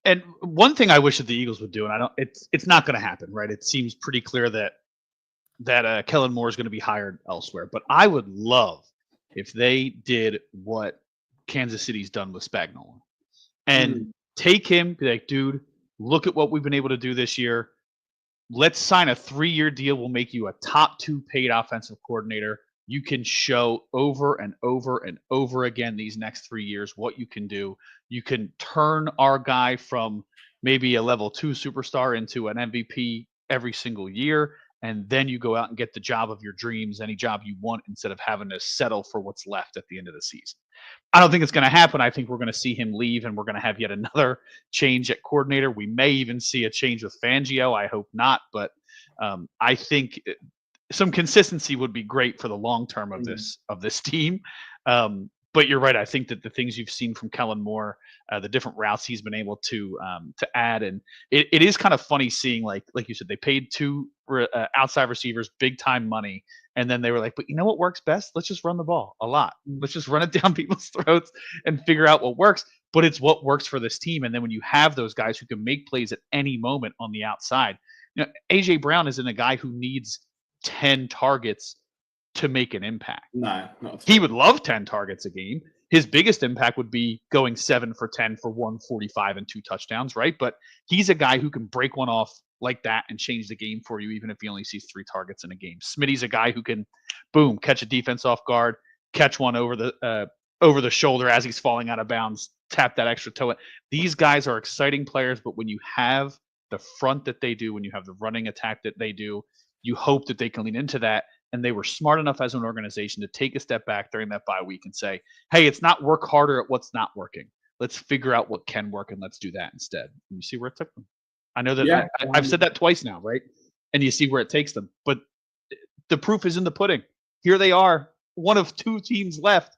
And one thing I wish that the Eagles would do, and it's not going to happen, right? It seems pretty clear that Kellen Moore is going to be hired elsewhere. But I would love if they did what Kansas City's done with Spagnuolo and take him, be like, dude, look at what we've been able to do this year. Let's sign a 3-year deal. We'll make you a top 2 paid offensive coordinator. You can show over and over and over again these next 3 years what you can do. You can turn our guy from maybe a level 2 superstar into an MVP every single year. And then you go out and get the job of your dreams, any job you want, instead of having to settle for what's left at the end of the season. I don't think it's going to happen. I think we're going to see him leave, and we're going to have yet another change at coordinator. We may even see a change with Fangio. I hope not, but I think some consistency would be great for the long term of this team. But you're right. I think that the things you've seen from Kellen Moore, the different routes he's been able to add, and it is kind of funny seeing, like you said, they paid 2 outside receivers big time money, and then they were like, but you know what works best? Let's just run the ball a lot. Let's just run it down people's throats and figure out what works. But it's what works for this team. And then when you have those guys who can make plays at any moment on the outside, you know, AJ Brown isn't a guy who needs 10 targets to make an impact. No, not he would love 10 targets a game. His biggest impact would be going 7 for 10 for 145 and 2 touchdowns, right? But he's a guy who can break one off like that and change the game for you, even if he only sees 3 targets in a game. Smitty's a guy who can, boom, catch a defense off guard, catch one over the shoulder as he's falling out of bounds, tap that extra toe. These guys are exciting players, but when you have the front that they do, when you have the running attack that they do, you hope that they can lean into that. And they were smart enough as an organization to take a step back during that bye week and say, hey, it's not work harder at what's not working. Let's figure out what can work, and let's do that instead. And you see where it took them. I know that Yeah. I've said that twice now, right? And you see where it takes them. But the proof is in the pudding. Here they are, one of 2 teams left,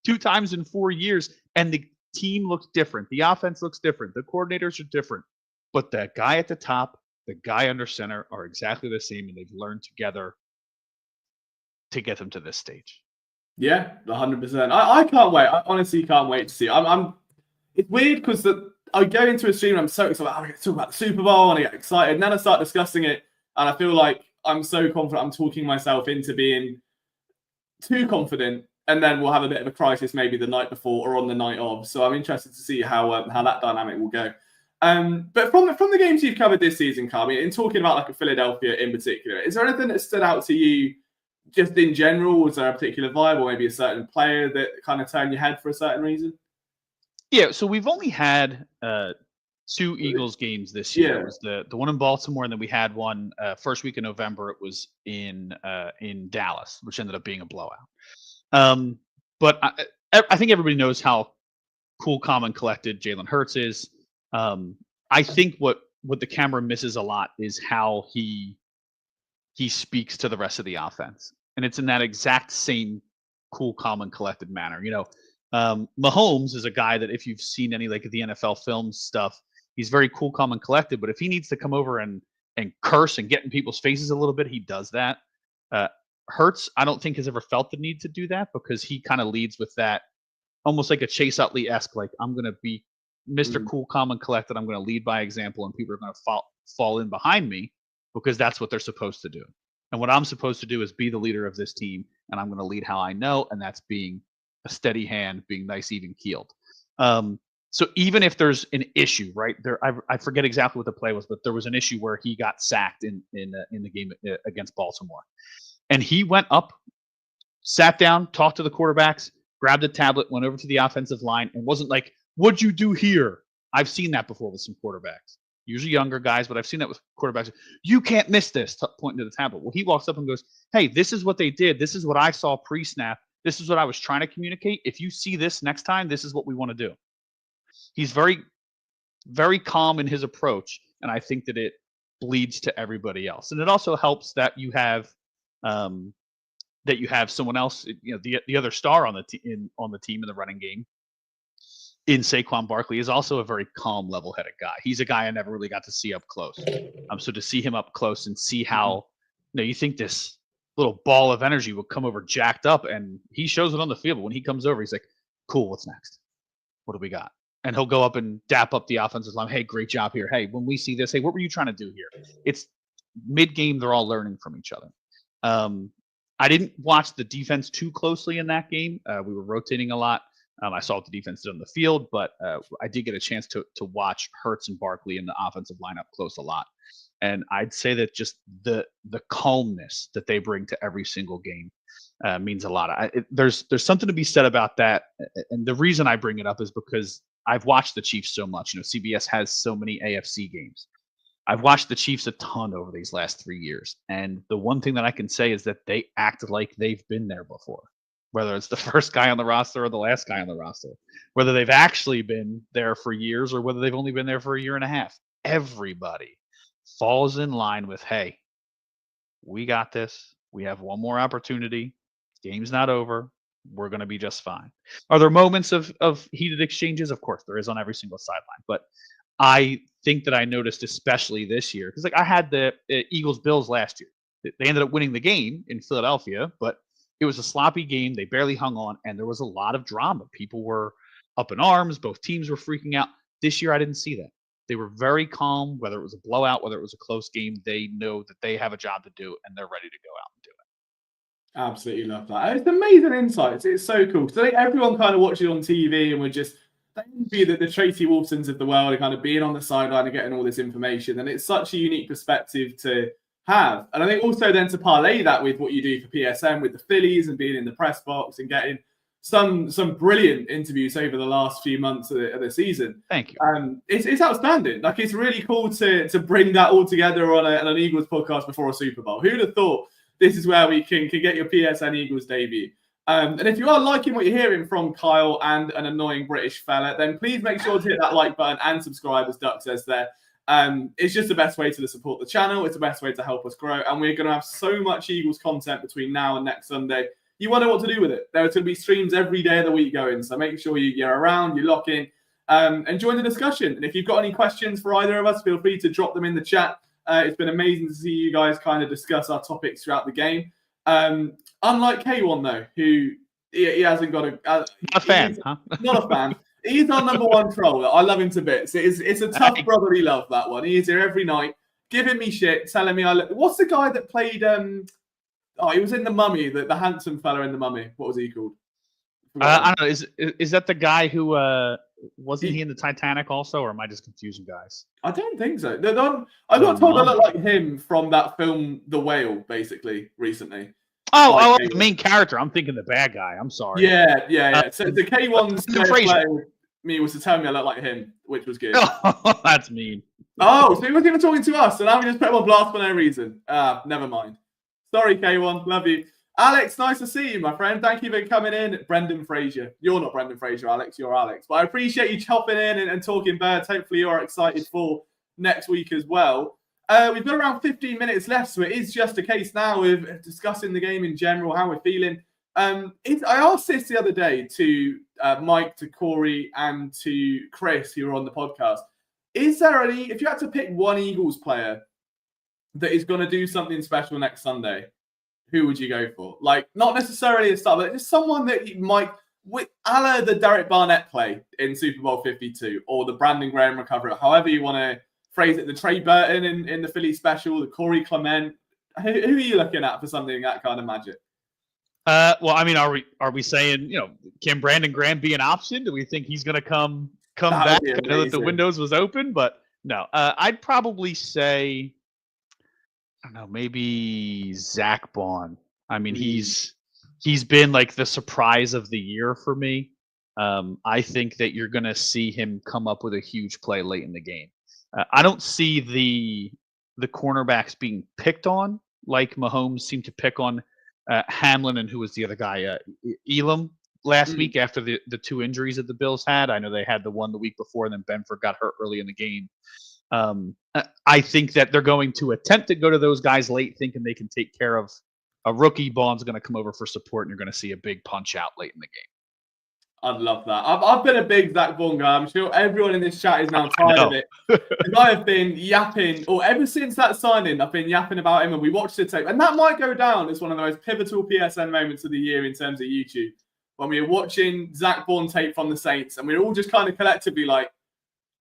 2 times in 4 years, and the team looks different. The offense looks different. The coordinators are different. But the guy at the top, the guy under center are exactly the same, and they've learned together to get them to this stage. Yeah, 100%. I can't wait. I honestly can't wait to see. It's weird because I go into a stream and I'm so excited. I get to talk about the Super Bowl and I get excited. And then I start discussing it, and I feel like I'm so confident. I'm talking myself into being too confident, and then we'll have a bit of a crisis maybe the night before or on the night of. So I'm interested to see how that dynamic will go. But from the games you've covered this season, Carl, in talking about like a Philadelphia in particular, is there anything that stood out to you just in general? Was there a particular vibe or maybe a certain player that kind of turned your head for a certain reason? Yeah, so we've only had 2 Eagles games this year. Yeah. It was the one in Baltimore, and then we had one first week in November. It was in Dallas, which ended up being a blowout. But I think everybody knows how cool, calm, and collected Jalen Hurts is. I think what the camera misses a lot is how he speaks to the rest of the offense, and it's in that exact same cool, calm, and collected manner. Mahomes is a guy that if you've seen any like the NFL film stuff, he's very cool, calm, and collected. But if he needs to come over and curse and get in people's faces a little bit, he does that. Hurts, I don't think has ever felt the need to do that because he kind of leads with that, almost like a Chase Utley-esque, like I'm going to be Mr. Cool, calm, and collected. I'm going to lead by example, and people are going to fall in behind me because that's what they're supposed to do. And what I'm supposed to do is be the leader of this team, and I'm going to lead how I know, and that's being a steady hand, being nice, even keeled. So even if there's an issue, right there, I forget exactly what the play was, but there was an issue where he got sacked in the game against Baltimore, and he went up, sat down, talked to the quarterbacks, grabbed a tablet, went over to the offensive line, and wasn't like, "What'd you do here?" I've seen that before with some quarterbacks, usually younger guys, but I've seen that with quarterbacks. "You can't miss this," pointing to the tablet. Well, he walks up and goes, "Hey, this is what they did. This is what I saw pre-snap. This is what I was trying to communicate. If you see this next time, this is what we want to do." He's very, very calm in his approach, and I think that it bleeds to everybody else. And it also helps that you have someone else, the other star on the team in the running game, in Saquon Barkley, is also a very calm, level-headed guy. He's a guy I never really got to see up close. So to see him up close and see how you think this little ball of energy will come over jacked up, and he shows it on the field. But when he comes over, he's like, "Cool, what's next? What do we got?" And he'll go up and dap up the offensive line. "Hey, great job here. Hey, when we see this, hey, what were you trying to do here?" It's mid-game; they're all learning from each other. I didn't watch the defense too closely in that game. We were rotating a lot. I saw what the defense did on the field, but I did get a chance to watch Hurts and Barkley in the offensive line up close a lot. And I'd say that just the calmness that they bring to every single game means a lot. There's something to be said about that. And the reason I bring it up is because I've watched the Chiefs so much. CBS has so many AFC games. I've watched the Chiefs a ton over these last 3 years. And the one thing that I can say is that they act like they've been there before, whether it's the first guy on the roster or the last guy on the roster, whether they've actually been there for years or whether they've only been there for a year and a half. Everybody falls in line with, "Hey, we got this. We have one more opportunity. Game's not over. We're going to be just fine." Are there moments of heated exchanges? Of course, there is on every single sideline. But I think that I noticed, especially this year, because I had the Eagles-Bills last year. They ended up winning the game in Philadelphia, but it was a sloppy game. They barely hung on, and there was a lot of drama. People were up in arms. Both teams were freaking out. This year, I didn't see that. They were very calm, whether it was a blowout, whether it was a close game. They know that they have a job to do, and they're ready to go out and do it. Absolutely love that. It's amazing insights. It's so cool. So everyone kind of watching on TV and we're just be the Tracy Wolfsons of the world and kind of being on the sideline and getting all this information. And it's such a unique perspective to have. And I think also then to parlay that with what you do for PSN with the Phillies and being in the press box and getting some brilliant interviews over the last few months of the season. Thank you. It's outstanding. Like, it's really cool to bring that all together on an Eagles podcast before a Super Bowl. Who'd have thought this is where we can get your PSN Eagles debut? And if you are liking what you're hearing from Kyle and an annoying British fella, then please make sure to hit that like button and subscribe, as Duck says there. It's just the best way to support the channel. It's the best way to help us grow. And we're going to have so much Eagles content between now and next Sunday. You wonder what to do with it. There's going to be streams every day of the week going. So make sure you're around, you lock in, and join the discussion. And if you've got any questions for either of us, feel free to drop them in the chat. It's been amazing to see you guys kind of discuss our topics throughout the game. Unlike K1, though, who he hasn't got not a fan, huh? Not a fan. He's our number one troll. I love him to bits. It's a tough brotherly love, that one. He is here every night, giving me shit, telling me what's the guy that played he was in The Mummy, the handsome fella in The Mummy. What was he called? I don't know. Is that the guy who wasn't he in the Titanic also, or am I just confusing guys? I don't think so. I got told I look like him from that film The Whale, basically, recently. Oh, the main character. I'm thinking the bad guy. I'm sorry. Yeah. So the K1's me was to tell me I look like him, which was good. Oh, that's mean. Oh, so he wasn't even talking to us, so now we just put him on blast for no reason. Never mind. Sorry, K1. Love you. Alex, nice to see you, my friend. Thank you for coming in. Brendan Fraser. You're not Brendan Fraser, Alex. You're Alex. But I appreciate you chopping in and talking birds. Hopefully you're excited for next week as well. We've got around 15 minutes left, so it is just a case now of discussing the game in general, how we're feeling. I asked this the other day to Mike, to Corey, and to Chris, who were on the podcast. Is there if you had to pick one Eagles player that is going to do something special next Sunday, who would you go for? Like, not necessarily a star, but just someone that you might, a la the Derek Barnett play in Super Bowl 52, or the Brandon Graham recovery, however you want to phrase it, the Trey Burton in the Philly special, the Corey Clement. Who are you looking at for something that kind of magic? Well, I mean, are we saying, can Brandon Graham be an option? Do we think he's going to come back? I know that the windows was open, but no. I'd probably say, I don't know, maybe Zach Bond. I mean, he's been like the surprise of the year for me. I think that you're going to see him come up with a huge play late in the game. I don't see the cornerbacks being picked on like Mahomes seemed to pick on Hamlin and who was the other guy, Elam last week after the two injuries that the Bills had. I know they had the one the week before, and then Benford got hurt early in the game. I think that they're going to attempt to go to those guys late, thinking they can take care of a rookie. Bond's going to come over for support, and you're going to see a big punch out late in the game. I'd love that. I've been a big Zach Bond guy. I'm sure everyone in this chat is now tired of it. I have been yapping, or ever since that signing, I've been yapping about him, and we watched the tape. And that might go down as one of the most pivotal PSN moments of the year in terms of YouTube, when we were watching Zach Bond tape from the Saints, and we were all just kind of collectively like,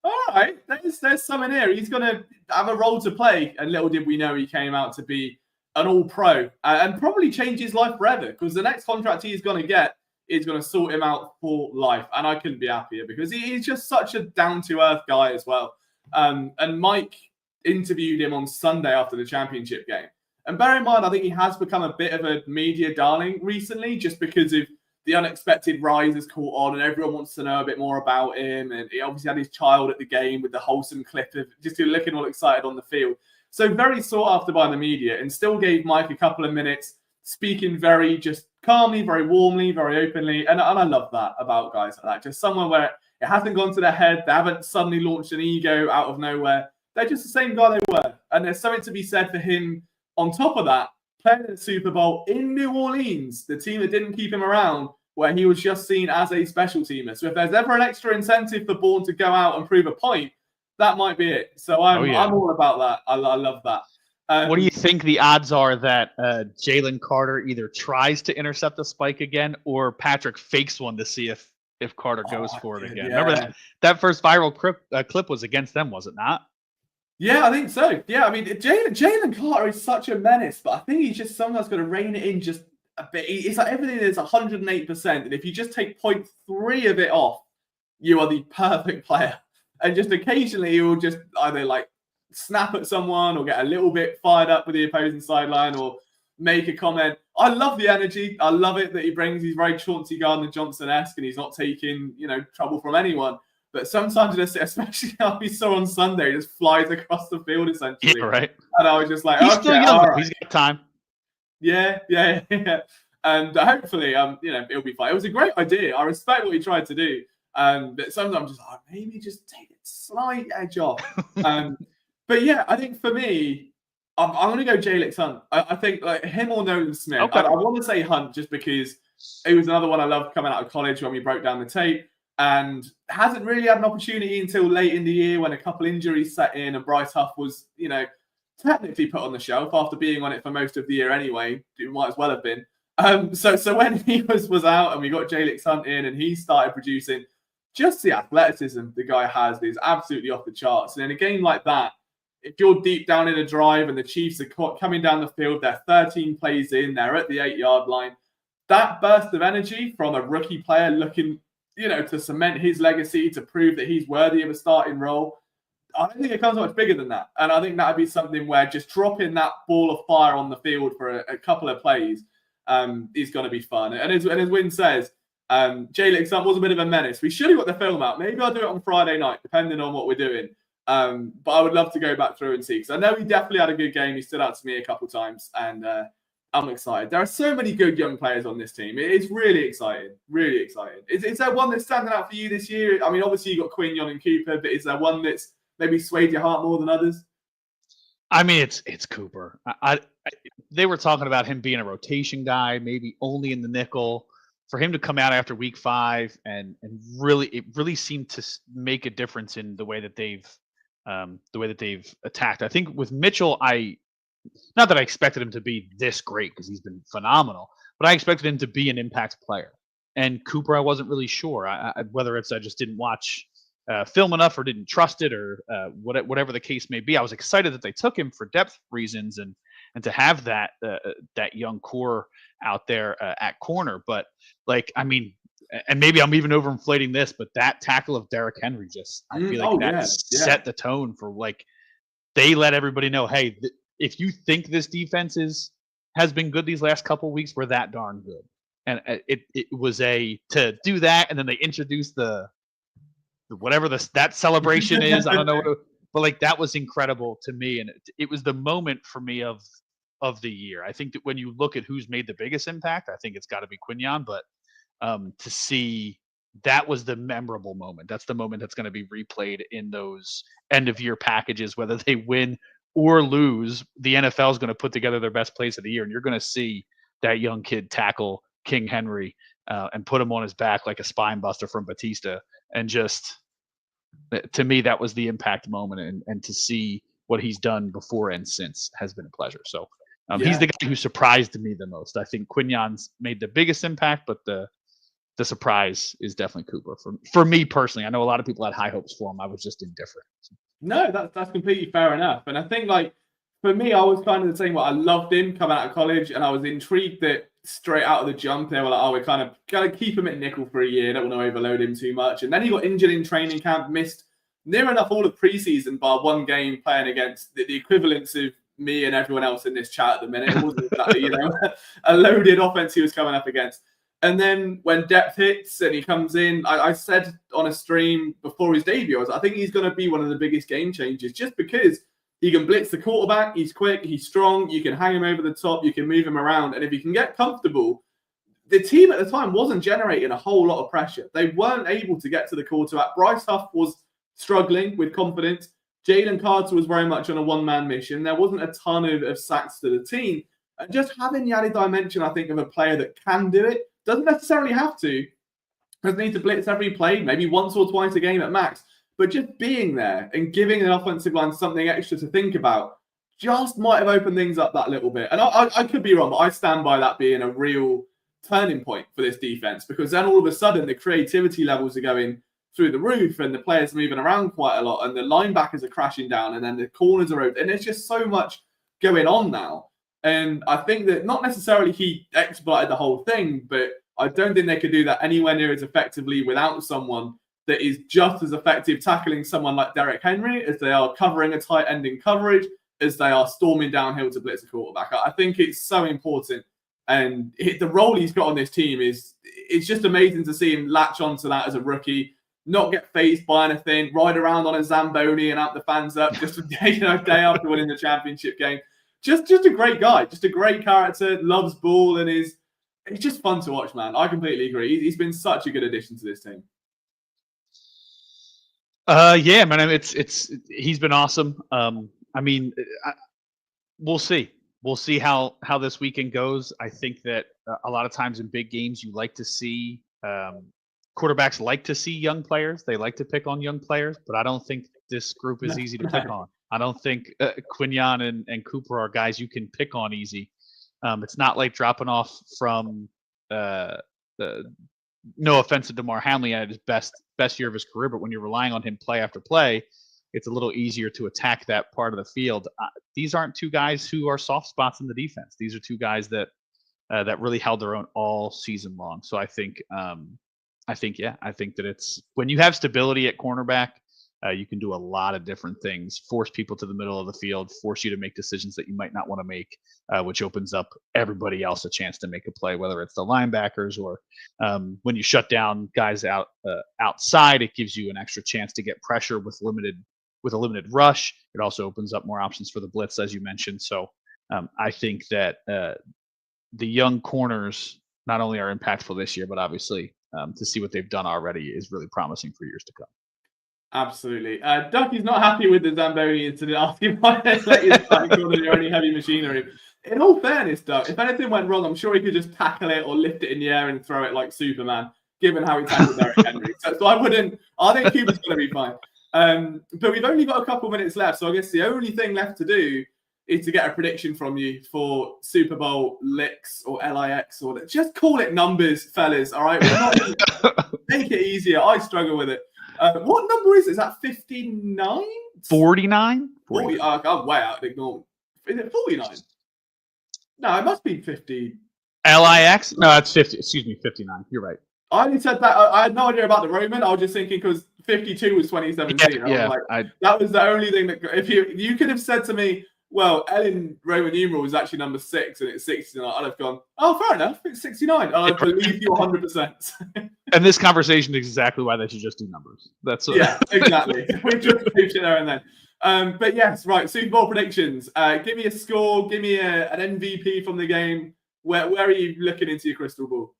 all right, there's someone here. He's going to have a role to play. And little did we know he came out to be an all-pro and probably change his life forever, because the next contract he's going to get is going to sort him out for life. And I couldn't be happier, because he's just such a down-to-earth guy as well. And Mike interviewed him on Sunday after the championship game. And bear in mind, I think he has become a bit of a media darling recently, just because of the unexpected rise has caught on and everyone wants to know a bit more about him. And he obviously had his child at the game with the wholesome clip of just looking all excited on the field. So very sought after by the media, and still gave Mike a couple of minutes speaking very just calmly, very warmly, very openly. And I love that about guys like that. Just someone where it hasn't gone to their head. They haven't suddenly launched an ego out of nowhere. They're just the same guy they were. And there's something to be said for him on top of that, playing in the Super Bowl in New Orleans, the team that didn't keep him around, where he was just seen as a special teamer. So if there's ever an extra incentive for Bourne to go out and prove a point, that might be it. So I'm all about that. I love that. What do you think the odds are that Jalen Carter either tries to intercept the spike again, or Patrick fakes one to see if Carter goes for it again? Yeah. Remember that first viral clip was against them, was it not? Yeah, I think so. Yeah, I mean, Jalen Carter is such a menace, but I think he's just sometimes got to rein it in just a bit. It's like everything is 108%, and if you just take 0.3 of it off, you are the perfect player. And just occasionally he will just either like snap at someone or get a little bit fired up with the opposing sideline or make a comment. I love the energy. I love it that he brings. He's very Chauncey Gardner-Johnson-esque, and he's not taking, trouble from anyone. But sometimes, especially how we saw on Sunday, he just flies across the field essentially. Yeah, right. And I was just like, he's still young. Right. He's got time. Yeah. And hopefully, it'll be fine. It was a great idea. I respect what he tried to do. But sometimes I'm just like, maybe just take a slight edge off. But yeah, I think for me, I'm going to go Jalix Hunt. I think like him or Nolan Smith. Okay. I want to say Hunt just because it was another one I loved coming out of college when we broke down the tape, and hasn't really had an opportunity until late in the year when a couple injuries set in and Bryce Huff was, technically put on the shelf after being on it for most of the year anyway. It might as well have been. So when he was out and we got Jalix Hunt in and he started producing, just the athleticism the guy has is absolutely off the charts. And in a game like that, if you're deep down in a drive and the Chiefs are coming down the field, they're 13 plays in, they're at the 8-yard line, that burst of energy from a rookie player looking, to cement his legacy, to prove that he's worthy of a starting role, I don't think it comes much bigger than that. And I think that would be something where just dropping that ball of fire on the field for a couple of plays is going to be fun. And as Wynn says, Jalix Hunt was a bit of a menace. We should have got the film out. Maybe I'll do it on Friday night, depending on what we're doing. But I would love to go back through and see, because I know he definitely had a good game. He stood out to me a couple of times, and I'm excited. There are so many good young players on this team. It's really exciting, really exciting. Is there one that's standing out for you this year? I mean, obviously you got Quignon and Cooper, but is there one that's maybe swayed your heart more than others? I mean, it's Cooper. They were talking about him being a rotation guy, maybe only in the nickel. For him to come out after week 5 and it really seemed to make a difference in the way that they've attacked. I think with Mitchell, not that I expected him to be this great because he's been phenomenal, but I expected him to be an impact player. And Cooper, I wasn't really sure whether it's I just didn't watch film enough or didn't trust it or whatever the case may be. I was excited that they took him for depth reasons and to have that young core out there at corner. But and maybe I'm even overinflating this, but that tackle of Derrick Henry I feel like set the tone for they let everybody know, hey, if you think this defense has been good these last couple of weeks, we're that darn good. And it was to do that, and then they introduced the whatever that celebration is. I don't know, but that was incredible to me, and it was the moment for me of the year. I think that when you look at who's made the biggest impact, I think it's got to be Quignon, but to see that was the memorable moment. That's the moment that's going to be replayed in those end of year packages, whether they win or lose. The NFL is going to put together their best plays of the year, and you're going to see that young kid tackle King Henry and put him on his back like a spine buster from Batista. And just, to me, that was the impact moment. And to see what he's done before and since has been a pleasure. So he's the guy who surprised me the most. I think Quignon's made the biggest impact, but the surprise is definitely Cooper. For me personally, I know a lot of people had high hopes for him. I was just indifferent. No, that's completely fair enough. And I think, for me, I was kind of the same way. I loved him coming out of college, and I was intrigued that straight out of the jump, they were like, we're kind of going to keep him at nickel for a year. Don't want to overload him too much. And then he got injured in training camp, missed near enough all of preseason bar one game playing against the equivalents of me and everyone else in this chat at the minute. It wasn't exactly, a loaded offense he was coming up against. And then when depth hits and he comes in, I said on a stream before his debut, I think he's going to be one of the biggest game changers just because he can blitz the quarterback. He's quick. He's strong. You can hang him over the top. You can move him around. And if he can get comfortable, the team at the time wasn't generating a whole lot of pressure. They weren't able to get to the quarterback. Bryce Huff was struggling with confidence. Jalen Carter was very much on a one-man mission. There wasn't a ton of sacks to the team. And just having the added dimension, I think, of a player that can do it, doesn't necessarily have to. Doesn't need to blitz every play, maybe once or twice a game at max. But just being there and giving an offensive line something extra to think about just might have opened things up that little bit. And I could be wrong, but I stand by that being a real turning point for this defense, because then all of a sudden the creativity levels are going through the roof and the players moving around quite a lot and the linebackers are crashing down and then the corners are open. And there's just so much going on now. And I think that not necessarily he exploited the whole thing, but I don't think they could do that anywhere near as effectively without someone that is just as effective tackling someone like Derrick Henry as they are covering a tight end in coverage, as they are storming downhill to blitz a quarterback. I think it's so important. And the role he's got on this team it's just amazing to see him latch onto that as a rookie, not get fazed by anything, ride around on a Zamboni and amp the fans up just a day after winning the championship game. Just a great guy, just a great character, loves ball, and it's just fun to watch, man. I completely agree. He's been such a good addition to this team. Yeah, man. I mean, he's been awesome. I mean, we'll see. We'll see how this weekend goes. I think that a lot of times in big games, you like to see quarterbacks like to see young players. They like to pick on young players, but I don't think this group is easy to pick on. I don't think Quinyon and Cooper are guys you can pick on easy. It's not like dropping off from no offense to DeMar Hamlin at his best year of his career, but when you're relying on him play after play, it's a little easier to attack that part of the field. These aren't two guys who are soft spots in the defense. These are two guys that really held their own all season long. So I think that it's when you have stability at cornerback, you can do a lot of different things, force people to the middle of the field, force you to make decisions that you might not want to make, which opens up everybody else a chance to make a play, whether it's the linebackers or when you shut down guys outside, it gives you an extra chance to get pressure with a limited rush. It also opens up more options for the blitz, as you mentioned. So I think that the young corners not only are impactful this year, but obviously to see what they've done already is really promising for years to come. Absolutely. Ducky's not happy with the Zamboni incident, asking why they let you start calling your only heavy machinery. In all fairness, Duck, if anything went wrong, I'm sure he could just tackle it or lift it in the air and throw it like Superman, given how he tackled Derrick Henry. So I think Cuba's going to be fine. But we've only got a couple minutes left, so I guess the only thing left to do is to get a prediction from you for Super Bowl LIX or LIX, or just call it numbers, fellas, all right? Make it easier. I struggle with it. What number is it? Is that 59? 49? 40. I'm way out. Ignore. Is it 49? No, it must be 50. LIX? No, it's 50. Excuse me, 59. You're right. I only said that. I had no idea about the Roman. I was just thinking because 52 was 2017. Yeah, that was the only thing that if you could have said to me, well, Ellen Roman numeral is actually number 6 and it's 69. I'd have gone, oh, fair enough. It's 69. I believe you 100%. And this conversation is exactly why they should just do numbers. Yeah, exactly. We just moved it there and then. But yes, right. Super Bowl predictions. Give me a score. Give me an MVP from the game. Where are you looking into your crystal ball?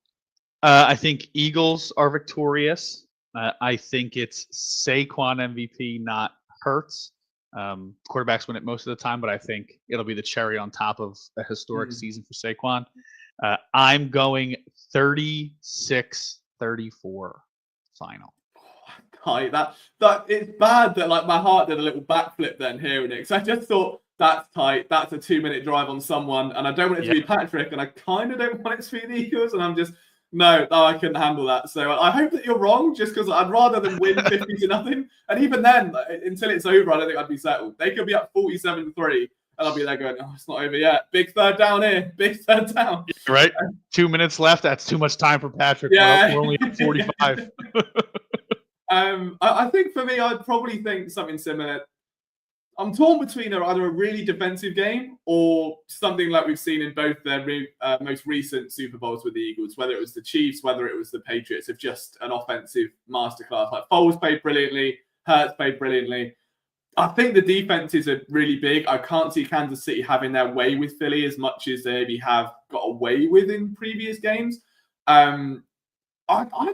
I think Eagles are victorious. I think it's Saquon MVP, not Hurts. Quarterbacks win it most of the time, but I think it'll be the cherry on top of a historic season for Saquon. I'm going 36-34 final. That it's bad that like my heart did a little backflip then hearing it, because I just thought that's tight. That's a 2-minute drive on someone, and I don't want it to be Patrick, and I kind of don't want it to be the Eagles, and I'm just no, I couldn't handle that. So I hope that you're wrong, just because I'd rather than win 50-0. And even then, until it's over, I don't think I'd be settled. They could be up 47-3, and I'll be there going, oh, it's not over yet. Big third down here. Big third down. Right. 2 minutes left. That's too much time for Patrick. Yeah. We're only at 45. I think for me, I'd probably think something similar. I'm torn between either a really defensive game or something like we've seen in both their most recent Super Bowls with the Eagles, whether it was the Chiefs, whether it was the Patriots, of just an offensive masterclass. Like Foles played brilliantly, Hurts played brilliantly. I think the defenses are really big. I can't see Kansas City having their way with Philly as much as they maybe have got away with in previous games. I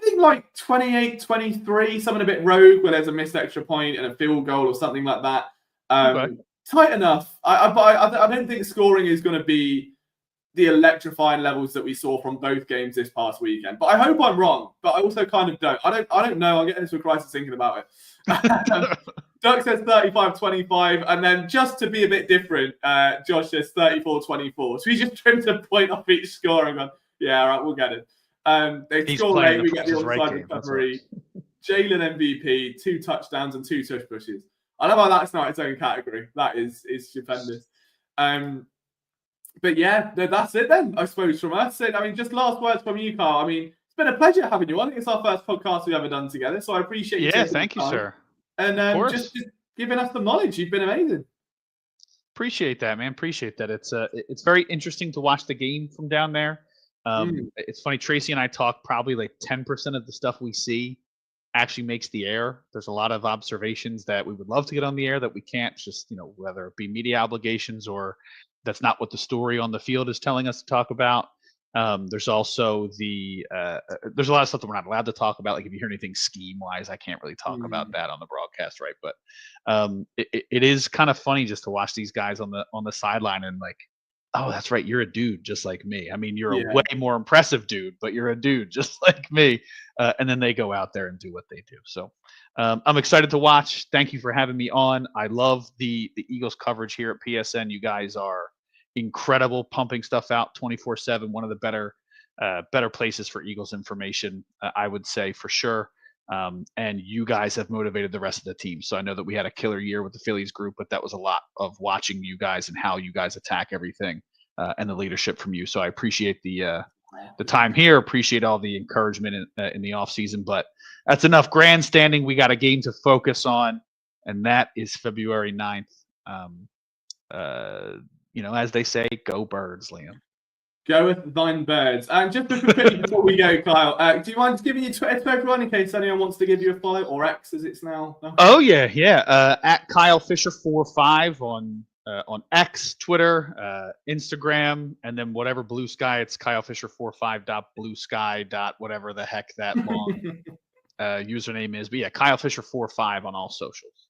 think like 28-23, something a bit rogue where there's a missed extra point and a field goal or something like that. Tight enough. But I don't think scoring is going to be the electrifying levels that we saw from both games this past weekend. But I hope I'm wrong. But I also kind of don't. I don't know. I'm getting into a crisis thinking about it. Doug says 35-25, and then just to be a bit different, Josh says 34-24. So we just trimmed a point off each score and gone, yeah, all right, we'll get it. They score late, we get the onside recovery. Jalen MVP, 2 touchdowns and 2 tush pushes. I love how that's not its own category. That is stupendous. But yeah, that's it then, I suppose, from us. I mean, just last words from you, Carl. I mean, it's been a pleasure having you on. It's our first podcast we've ever done together, so I appreciate you. Yeah, thank you, sir. And just giving us the knowledge. You've been amazing. Appreciate that, man. Appreciate that. It's very interesting to watch the game from down there. It's funny, Tracy and I talk probably like 10% of the stuff we see actually makes the air. There's a lot of observations that we would love to get on the air that we can't, just, whether it be media obligations or that's not what the story on the field is telling us to talk about. There's also there's a lot of stuff that we're not allowed to talk about. Like if you hear anything scheme wise, I can't really talk about that on the broadcast, right? But it is kind of funny just to watch these guys on the sideline and like, oh, that's right, you're a dude just like me. I mean, you're a way more impressive dude, but you're a dude just like me. And then they go out there and do what they do. So I'm excited to watch. Thank you for having me on. I love the Eagles coverage here at PSN. You guys are incredible, pumping stuff out 24/7. One of the better places for Eagles information, I would say for sure. And you guys have motivated the rest of the team. So I know that we had a killer year with the Phillies group, but that was a lot of watching you guys and how you guys attack everything, and the leadership from you. So I appreciate the time here. Appreciate all the encouragement in the off season. But that's enough grandstanding. We got a game to focus on, and that is February 9th. As they say, go Birds, Liam. Go with thine birds. And just quickly before we go, Kyle, do you mind giving your Twitter to everyone in case anyone wants to give you a follow, or X as it's now? No? Oh yeah. At Kyle Fisher 45 on X, Twitter, Instagram, and then whatever Blue Sky. It's Kyle Fisher 45.bluesky. Whatever the heck that long username is. But yeah, Kyle Fisher 45 on all socials.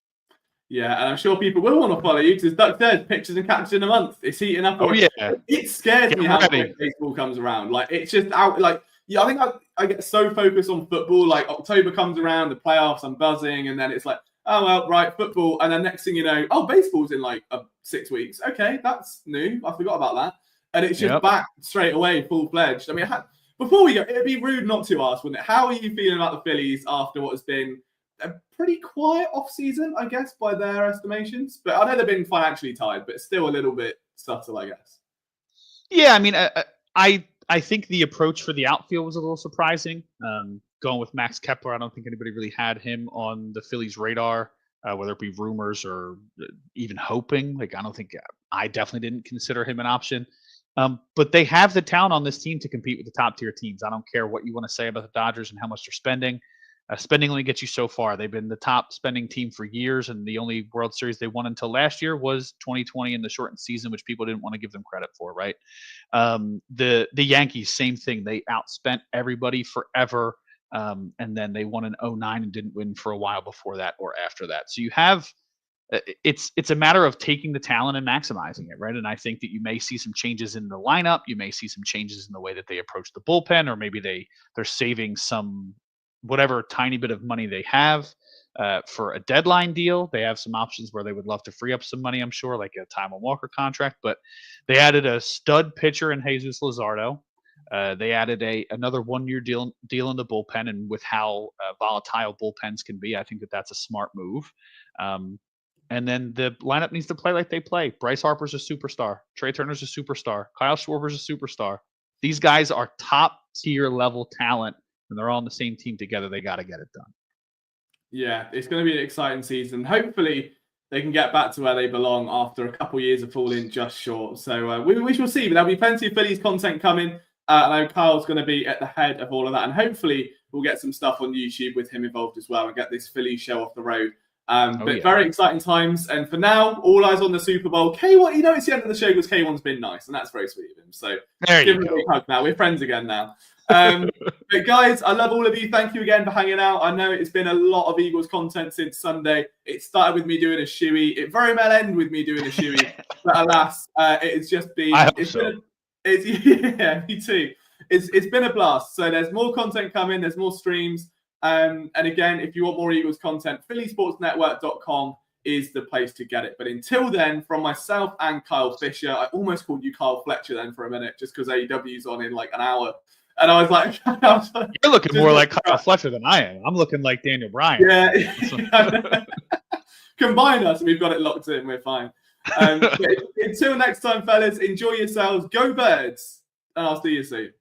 Yeah, and I'm sure people will want to follow you because Doug says pictures and captures in a month. It's heating up. Oh yeah, it scares me how baseball comes around. Like it's just out. Like I think I get so focused on football. Like October comes around, the playoffs, I'm buzzing, and then it's like, oh well, right, football, and then next thing you know, oh, baseball's in like 6 weeks. Okay, that's new. I forgot about that, and it's just back straight away, full fledged. I mean, before we go, it'd be rude not to ask, wouldn't it? How are you feeling about the Phillies after what has been a pretty quiet off-season, I guess, by their estimations? But I know they've been financially tied, but still a little bit subtle, I guess. Yeah, I mean, I think the approach for the outfield was a little surprising. Going with Max Kepler, I don't think anybody really had him on the Phillies' radar, whether it be rumors or even hoping. Like, I definitely didn't consider him an option. But they have the talent on this team to compete with the top-tier teams. I don't care what you want to say about the Dodgers and how much they're spending. Spending only gets you so far. They've been the top spending team for years, and the only World Series they won until last year was 2020 in the shortened season, which people didn't want to give them credit for, right? The Yankees, same thing. They outspent everybody forever, and then they won in 2009 and didn't win for a while before that or after that. So you have it's a matter of taking the talent and maximizing it, right? And I think that you may see some changes in the lineup. You may see some changes in the way that they approach the bullpen, or maybe they're saving some whatever tiny bit of money they have for a deadline deal. They have some options where they would love to free up some money, I'm sure, like a Taijuan Walker contract. But they added a stud pitcher in Jesus Luzardo. They added another 1-year deal in the bullpen, and with how volatile bullpens can be, I think that's a smart move. And then the lineup needs to play like they play. Bryce Harper's a superstar. Trey Turner's a superstar. Kyle Schwarber's a superstar. These guys are top tier level talent, and they're all on the same team together. They got to get it done. Yeah, it's going to be an exciting season. Hopefully, they can get back to where they belong after a couple of years of falling just short. So we shall see. But there'll be plenty of Phillies content coming. I know Kyle's going to be at the head of all of that. And hopefully, we'll get some stuff on YouTube with him involved as well and get this Phillies show off the road. Very exciting times. And for now, all eyes on the Super Bowl. K1, it's the end of the show because K1's been nice. And that's very sweet of him. So give him a big hug now. We're friends again now. But guys, I love all of you. Thank you again for hanging out. I know it's been a lot of Eagles content since Sunday. It started with me doing a shoey. It very well ended with me doing a shoey. But alas, it's just been... Yeah, me too. It's been a blast. So there's more content coming. There's more streams. And again, if you want more Eagles content, phillysportsnetwork.com is the place to get it. But until then, from myself and Kyle Fisher, I almost called you Kyle Fletcher then for a minute, just because AEW's on in like an hour. And I was like, you're looking more like Kyle Fletcher than I am. I'm looking like Daniel Bryan. Yeah. Combine us, and we've got it locked in. We're fine. Until next time, fellas, enjoy yourselves. Go Birds. And I'll see you soon.